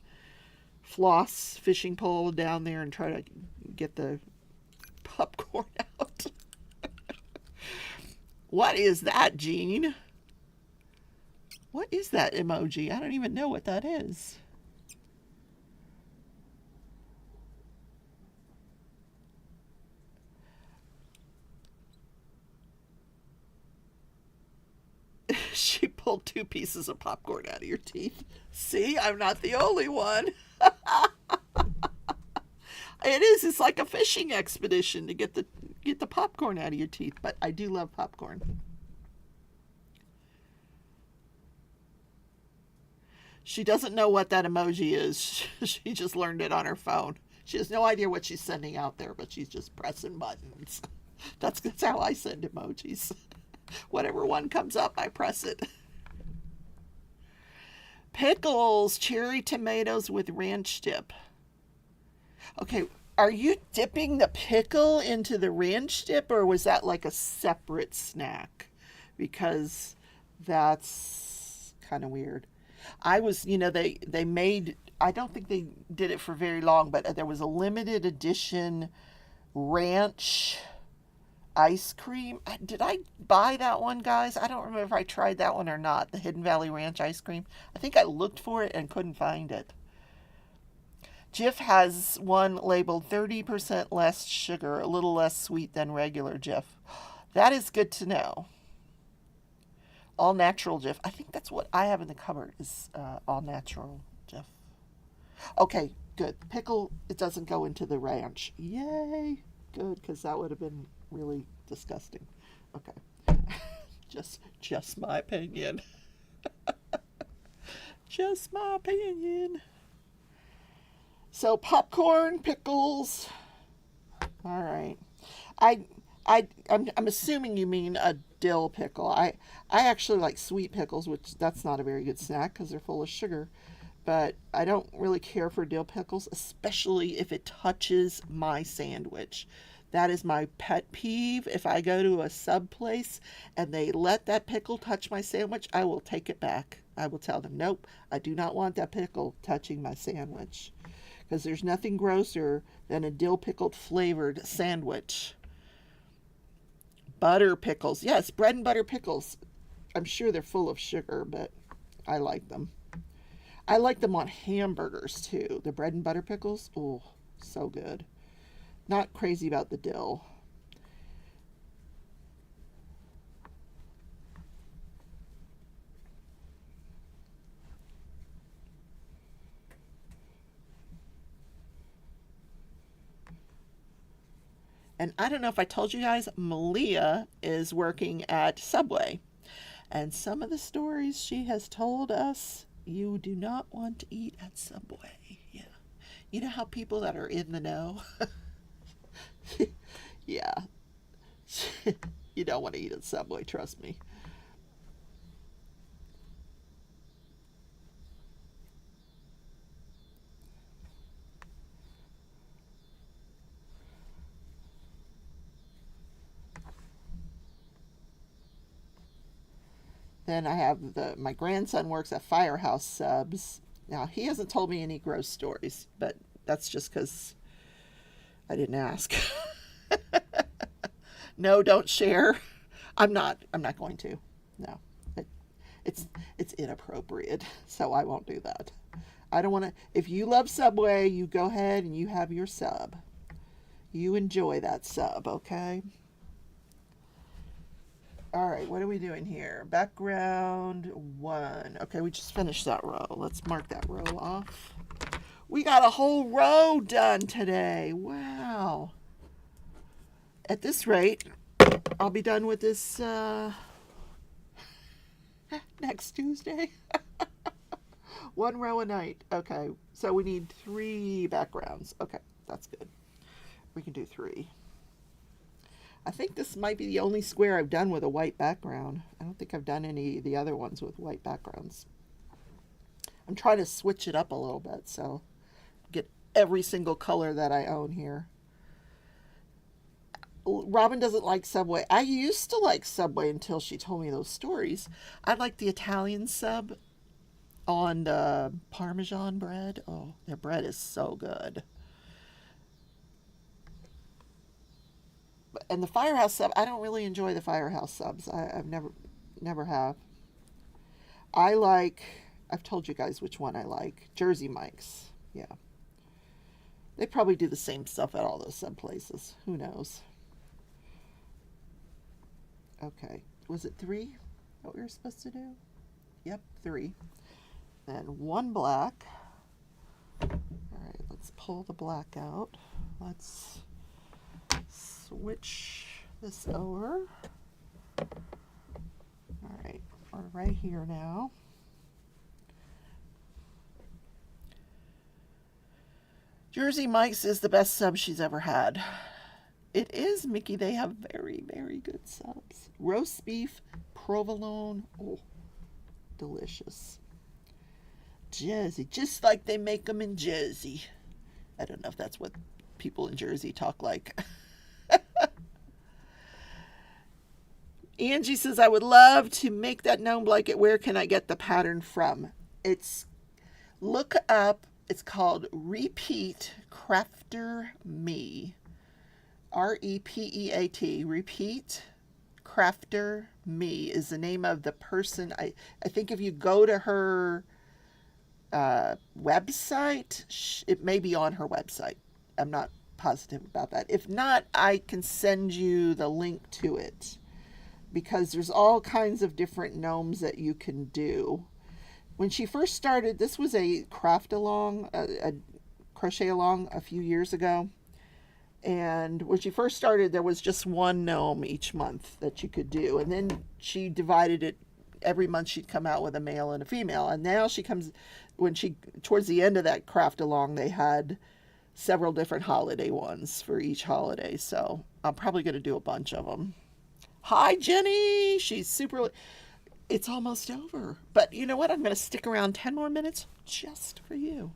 floss fishing pole down there and try to get the popcorn out. What is that, Jean? What is that emoji? I don't even know what that is. She pulled 2 pieces of popcorn out of your teeth. See, I'm not the only one. It is. It's like a fishing expedition to get the popcorn out of your teeth. But I do love popcorn. She doesn't know what that emoji is. She just learned it on her phone. She has no idea what she's sending out there, but she's just pressing buttons. That's how I send emojis. Whatever one comes up, I press it. Pickles, cherry tomatoes with ranch dip. Okay, are you dipping the pickle into the ranch dip, or was that like a separate snack? Because that's kind of weird. I was, they made, I don't think they did it for very long, but there was a limited edition ranch ice cream. Did I buy that one, guys? I don't remember if I tried that one or not, the Hidden Valley Ranch ice cream. I think I looked for it and couldn't find it. Jif has one labeled 30% less sugar, a little less sweet than regular Jif. That is good to know. All natural Jif. I think that's what I have in the cupboard is all natural Jif. Okay, good. Pickle, it doesn't go into the ranch. Yay. Good, because that would have been really disgusting. Okay. just my opinion. Just my opinion. So popcorn, pickles. All right. I'm assuming you mean a dill pickle. I actually like sweet pickles, which that's not a very good snack because they're full of sugar. But I don't really care for dill pickles, especially if it touches my sandwich. That is my pet peeve. If I go to a sub place and they let that pickle touch my sandwich, I will take it back. I will tell them, nope, I do not want that pickle touching my sandwich. Because there's nothing grosser than a dill pickled flavored sandwich. Butter pickles. Yes, bread and butter pickles. I'm sure they're full of sugar, but I like them. I like them on hamburgers too. The bread and butter pickles. Oh, so good. Not crazy about the dill. And I don't know if I told you guys, Malia is working at Subway. And some of the stories she has told us, you do not want to eat at Subway. Yeah. You know how people that are in the know? Yeah. You don't want to eat at Subway, trust me. Then I have my grandson works at Firehouse Subs. Now, he hasn't told me any gross stories, but that's just because I didn't ask. No, don't share. I'm not going to. No. It's inappropriate, so I won't do that. I don't want to. If you love Subway, you go ahead and you have your sub. You enjoy that sub, okay? All right, what are we doing here? Background 1. Okay, we just finished that row. Let's mark that row off. We got a whole row done today. Wow. At this rate, I'll be done with this next Tuesday. 1 row a night. Okay, so we need 3 backgrounds. Okay, that's good. We can do 3. I think this might be the only square I've done with a white background. I don't think I've done any of the other ones with white backgrounds. I'm trying to switch it up a little bit, so get every single color that I own here. Robin doesn't like Subway. I used to like Subway until she told me those stories. I like the Italian sub on the Parmesan bread. Oh, their bread is so good. And the Firehouse sub, I don't really enjoy the Firehouse subs. I've never have. I've told you guys which one I like. Jersey Mike's. Yeah. They probably do the same stuff at all those sub places. Who knows? Okay. Was it 3? What we were supposed to do? Yep, 3. Then 1 black. All right, let's pull the black out. Let's switch this over. All right, we're right here now. Jersey Mike's is the best sub she's ever had. It is, Mickey. They have very, very good subs. Roast beef, provolone. Oh, delicious. Jersey, just like they make them in Jersey. I don't know if that's what people in Jersey talk like. Angie says, I would love to make that gnome blanket. Where can I get the pattern from? Look up, it's called Repeat Crafter Me. REPEAT. Repeat Crafter Me is the name of the person. I think if you go to her website, it may be on her website. I'm not positive about that. If not, I can send you the link to it, because there's all kinds of different gnomes that you can do. When she first started, this was a craft along, a crochet along a few years ago. And when she first started, there was just one gnome each month that you could do. And then she divided it. Every month she'd come out with a male and a female. And now she comes, towards the end of that craft along, they had several different holiday ones for each holiday. So I'm probably going to do a bunch of them. Hi, Jenny. She's super. It's almost over. But you know what? I'm going to stick around 10 more minutes just for you.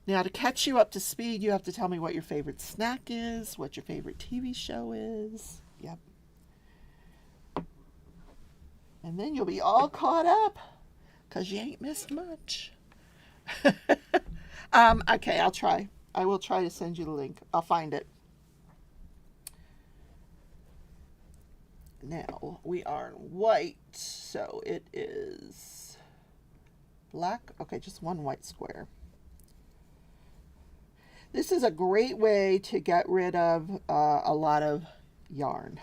Now, to catch you up to speed, you have to tell me what your favorite snack is, what your favorite TV show is. Yep. And then you'll be all caught up, because you ain't missed much. Okay, I'll try. I will try to send you the link. I'll find it. Now, we are in white, so it is black. Okay, just one white square. This is a great way to get rid of a lot of yarn.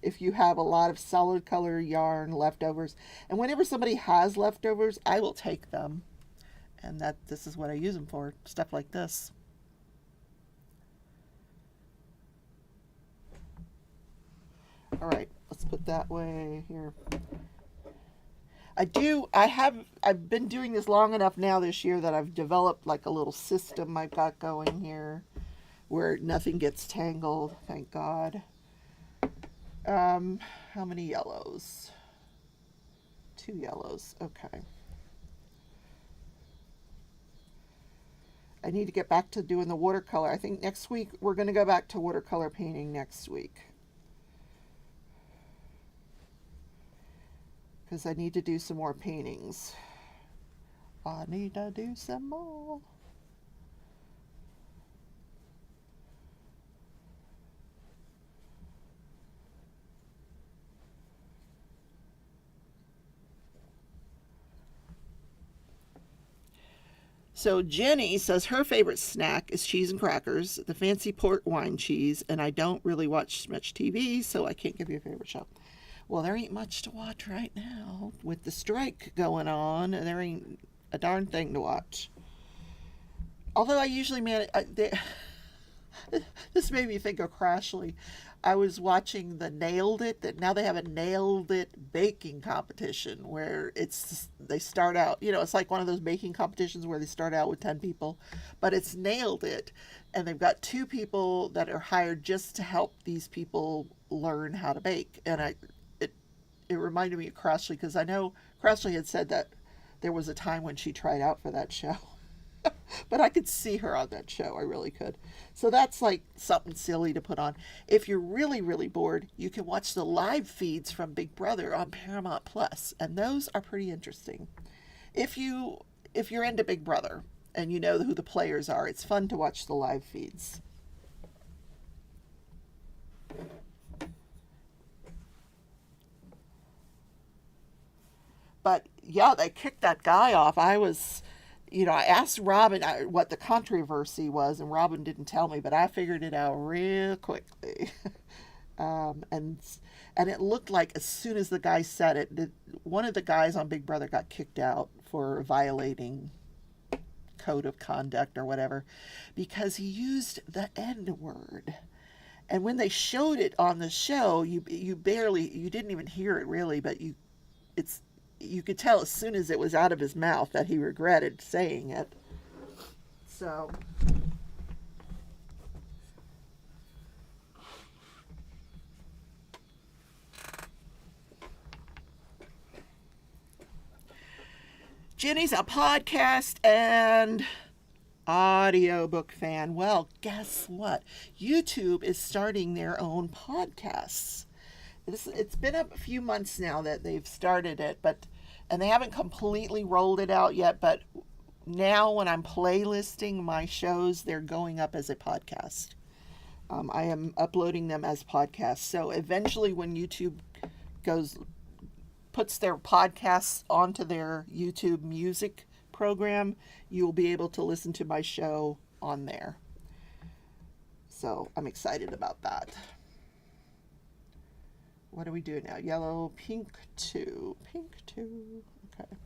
If you have a lot of solid color yarn leftovers, and whenever somebody has leftovers, I will take them, and this is what I use them for, stuff like this. All right, let's put that way here. I've been doing this long enough now this year that I've developed like a little system I've got going here where nothing gets tangled, thank God. How many yellows? 2 yellows, okay. I need to get back to doing the watercolor. I think next week we're going to go back to watercolor painting next week, because I need to do some more paintings. I need to do some more. So Jenny says her favorite snack is cheese and crackers, the fancy port wine cheese, and I don't really watch much TV, so I can't give you a favorite show. Well, there ain't much to watch right now. With the strike going on, there ain't a darn thing to watch. Although I usually this made me think of Crashley. I was watching the Nailed It, that now they have a Nailed It baking competition where they start out, it's like one of those baking competitions where they start out with 10 people, but it's Nailed It. And they've got 2 people that are hired just to help these people learn how to bake. And it reminded me of Crashley, because I know Crashley had said that there was a time when she tried out for that show. But I could see her on that show. I really could. So that's like something silly to put on. If you're really, really bored, you can watch the live feeds from Big Brother on Paramount Plus, and those are pretty interesting. If you're into Big Brother and you know who the players are, it's fun to watch the live feeds. But yeah, they kicked that guy off. I asked Robin what the controversy was, and Robin didn't tell me, but I figured it out real quickly. And it looked like as soon as the guy said it, one of the guys on Big Brother got kicked out for violating code of conduct or whatever, because he used the N-word. And when they showed it on the show, you didn't even hear it really, but you could tell as soon as it was out of his mouth that he regretted saying it. So Jenny's a podcast and audiobook fan. Well, guess what? YouTube is starting their own podcasts. It's been a few months now that they've started it, and they haven't completely rolled it out yet, but now when I'm playlisting my shows, they're going up as a podcast. I am uploading them as podcasts. So eventually when YouTube puts their podcasts onto their YouTube music program, you'll be able to listen to my show on there. So I'm excited about that. What do we do now? Yellow, pink 2. Pink 2. Okay.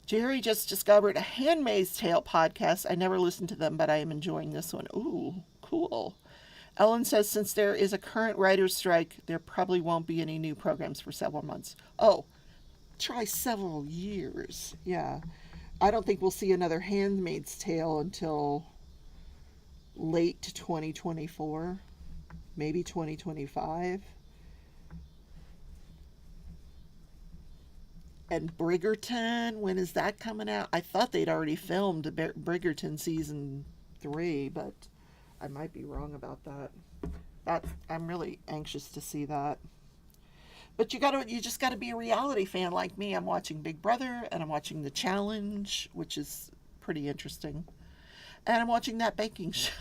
Jerry just discovered a Handmaid's Tale podcast. I never listened to them, but I am enjoying this one. Ooh, cool. Ellen says since there is a current writer's strike, there probably won't be any new programs for several months. Oh, try several years. Yeah. I don't think we'll see another Handmaid's Tale until late 2024, maybe 2025. And Bridgerton, when is that coming out? I thought they'd already filmed Bridgerton season 3, but I might be wrong about that. I'm really anxious to see that. But you just gotta be a reality fan like me. I'm watching Big Brother and I'm watching The Challenge, which is pretty interesting. And I'm watching that baking show.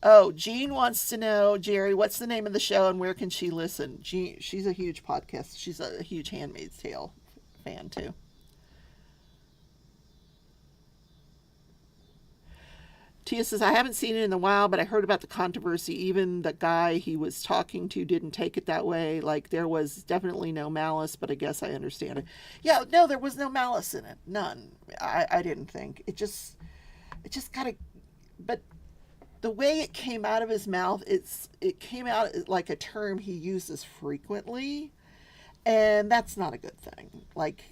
Oh, Jean wants to know, Jerry, what's the name of the show and where can she listen? Jean, she's a huge podcast. She's a huge Handmaid's Tale fan too. Tia says, I haven't seen it in a while, but I heard about the controversy. Even the guy he was talking to didn't take it that way. Like, there was definitely no malice, but I guess I understand it. Yeah, no, there was no malice in it. None. I didn't think. It just kind of, but the way it came out of his mouth, it came out like a term he uses frequently, and that's not a good thing. Like,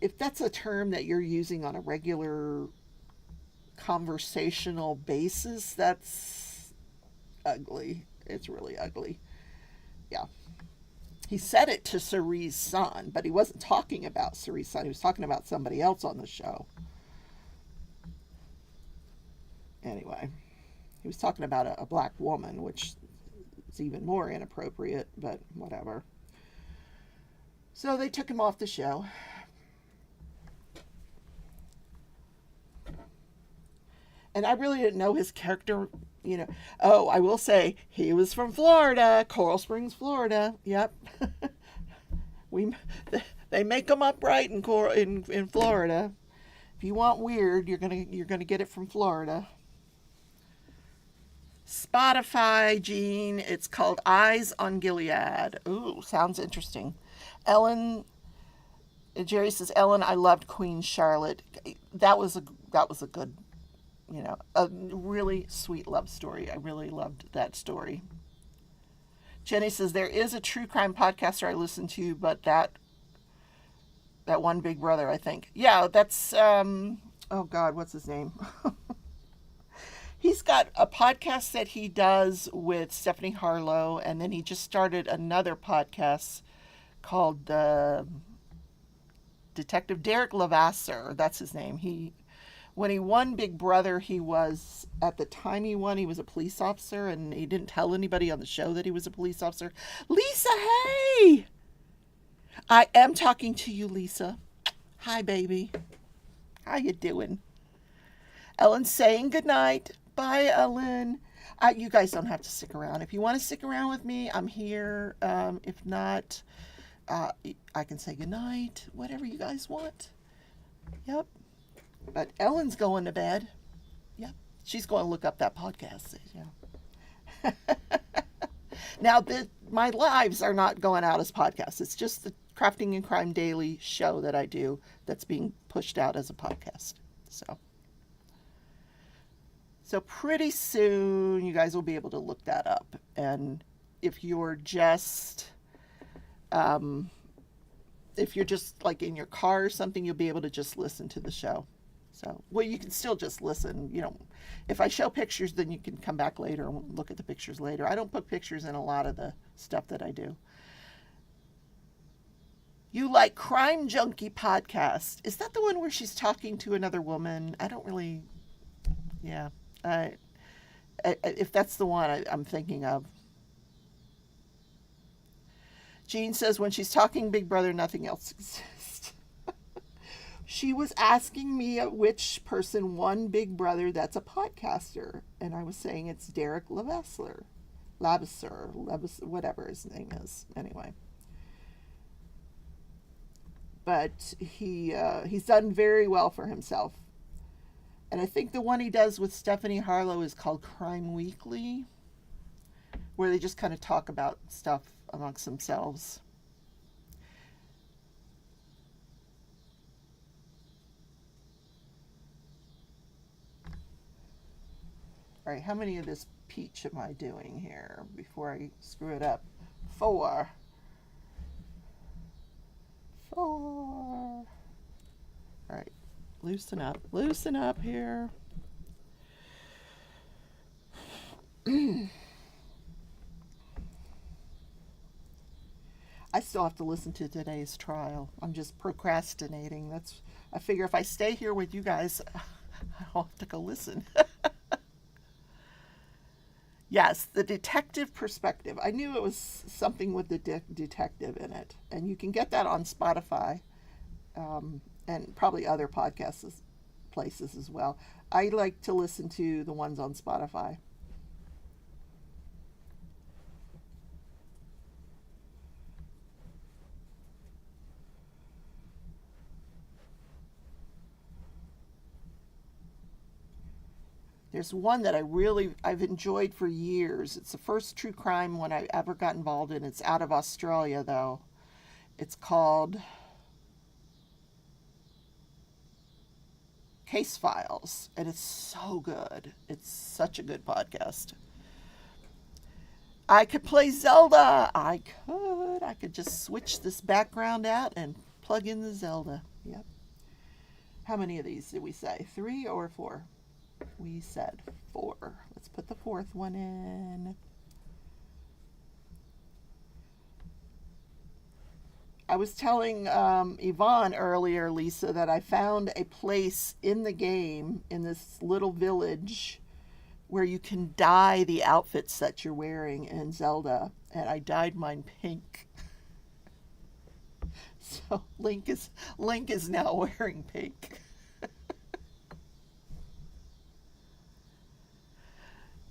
if that's a term that you're using on a regular conversational basis, that's ugly. It's really ugly. Yeah. He said it to Cerie's son, but he wasn't talking about Cerie's son. He was talking about somebody else on the show. Anyway, he was talking about a black woman, which is even more inappropriate, but whatever. So they took him off the show. And I really didn't know his character, you know. Oh, I will say, he was from Florida, Coral Springs, Florida. Yep. They make them up right in Florida. If you want weird, you're gonna get it from Florida. Spotify, Jean. It's called Eyes on Gilead. Ooh, sounds interesting. Jerry says, Ellen, I loved Queen Charlotte. That was a good, a really sweet love story. I really loved that story. Jenny says, there is a true crime podcaster I listen to, but that one Big Brother, I think. Yeah, that's, oh God, what's his name? He's got a podcast that he does with Stephanie Harlow, and then he just started another podcast called Detective Derek Levasseur. That's his name. When he won Big Brother, at the time he won, he was a police officer, and he didn't tell anybody on the show that he was a police officer. Lisa, hey! I am talking to you, Lisa. Hi, baby. How you doing? Ellen's saying goodnight. Bye, Ellen. You guys don't have to stick around. If you want to stick around with me, I'm here. If not, I can say goodnight. Whatever you guys want. Yep. But Ellen's going to bed. Yep. She's going to look up that podcast. Yeah. Now, my lives are not going out as podcasts. It's just the Crafting and Crime Daily show that I do that's being pushed out as a podcast. So pretty soon you guys will be able to look that up. And if you're just like in your car or something, you'll be able to just listen to the show. So, well, you can still just listen. You know, if I show pictures, then you can come back later and look at the pictures later. I don't put pictures in a lot of the stuff that I do. You like Crime Junkie podcast. Is that the one where she's talking to another woman? I don't really, yeah. If that's the one I'm thinking of. Jean says when she's talking Big Brother, nothing else exists. She was asking me which person won Big Brother that's a podcaster. And I was saying it's Derek Levasseur, whatever his name is. Anyway. But he's done very well for himself. And I think the one he does with Stephanie Harlow is called Crime Weekly, where they just kind of talk about stuff amongst themselves. All right, how many of this peach am I doing here before I screw it up? 4. All right, loosen up here. I still have to listen to today's trial. I'm just procrastinating. I figure if I stay here with you guys, I'll have to go listen. Yes, the detective perspective. I knew it was something with the detective in it. And you can get that on Spotify and probably other podcasts places as well. I like to listen to the ones on Spotify. There's one that I've enjoyed for years. It's the first true crime one I ever got involved in. It's out of Australia, though. It's called Case Files, and it's so good. It's such a good podcast. I could play Zelda. I could just switch this background out and plug in the Zelda. Yep. How many of these did we say? 3 or 4? We said 4. Let's put the 4th one in. I was telling Yvonne earlier, Lisa, that I found a place in the game, in this little village, where you can dye the outfits that you're wearing in Zelda. And I dyed mine pink. So Link is now wearing pink.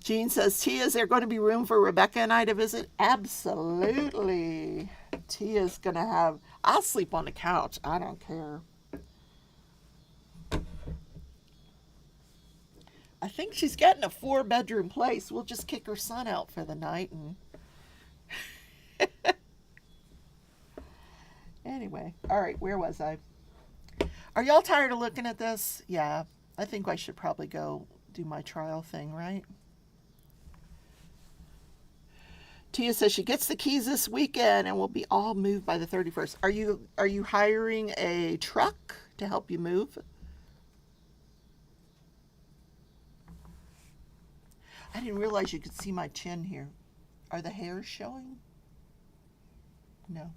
Jean says, Tia, is there going to be room for Rebecca and I to visit? Absolutely. Tia's going to have... I'll sleep on the couch. I don't care. I think she's getting a 4-bedroom place. We'll just kick her son out for the night. And anyway. All right, where was I? Are y'all tired of looking at this? Yeah. I think I should probably go do my trial thing, right? Tia says she gets the keys this weekend and will be all moved by the 31st. Are you hiring a truck to help you move? I didn't realize you could see my chin here. Are the hairs showing? No.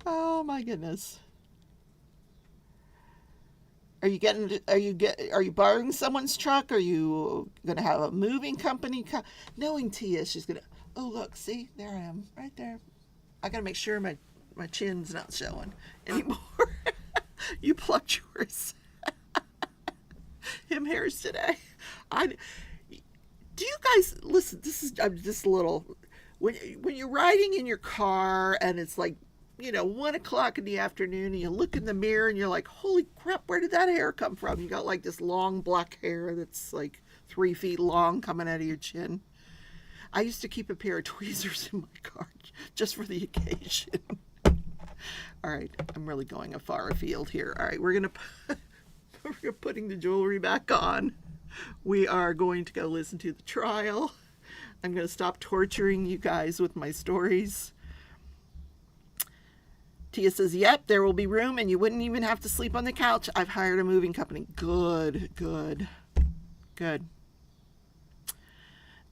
Oh my goodness. Are you borrowing someone's truck? Are you going to have a moving company? Knowing Tia, she's going to, oh, look, see, there I am, right there. I got to make sure my chin's not showing anymore. You plucked yours. Him hairs today. Do you guys, listen, I'm just a little, when you're riding in your car and it's like, 1 o'clock in the afternoon and you look in the mirror and you're like, holy crap, where did that hair come from? You got like this long black hair that's like 3 feet long coming out of your chin. I used to keep a pair of tweezers in my car just for the occasion. All right, I'm really going far afield here. All right, we're going to We're putting the jewelry back on. We are going to go listen to the trial. I'm going to stop torturing you guys with my stories. Tia says, yep, there will be room and you wouldn't even have to sleep on the couch. I've hired a moving company. Good, good, good.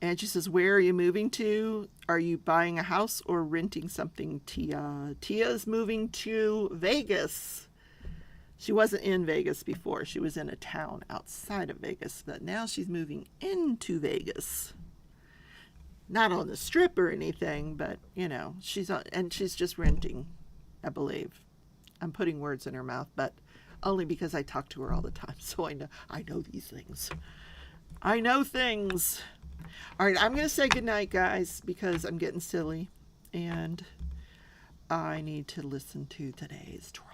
And she says, where are you moving to? Are you buying a house or renting something, Tia? Tia's moving to Vegas. She wasn't in Vegas before. She was in a town outside of Vegas, but now she's moving into Vegas. Not on the strip or anything, but, you know, she's just renting, I believe. I'm putting words in her mouth, but only because I talk to her all the time, so I know these things. I know things. All right, I'm going to say goodnight, guys, because I'm getting silly, and I need to listen to today's trial.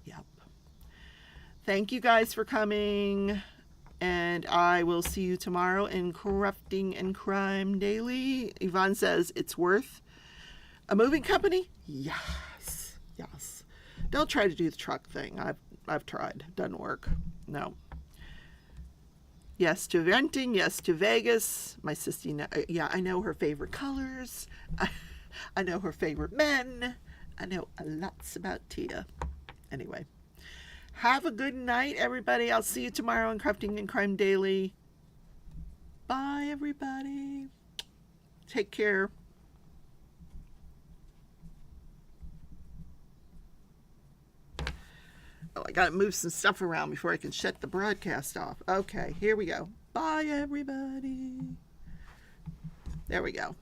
Yep. Thank you guys for coming, and I will see you tomorrow in Corrupting and Crime Daily. Yvonne says, it's worth a moving company? Yes, yes. Don't try to do the truck thing. I've tried. Doesn't work. No. Yes to renting, yes to Vegas. My sister, yeah, I know her favorite colors. I know her favorite men. I know lots about Tia. Anyway, have a good night, everybody. I'll see you tomorrow in Corrupting and Crime Daily. Bye, everybody. Take care. Oh, I gotta move some stuff around before I can shut the broadcast off. Okay, here we go. Bye, everybody. There we go.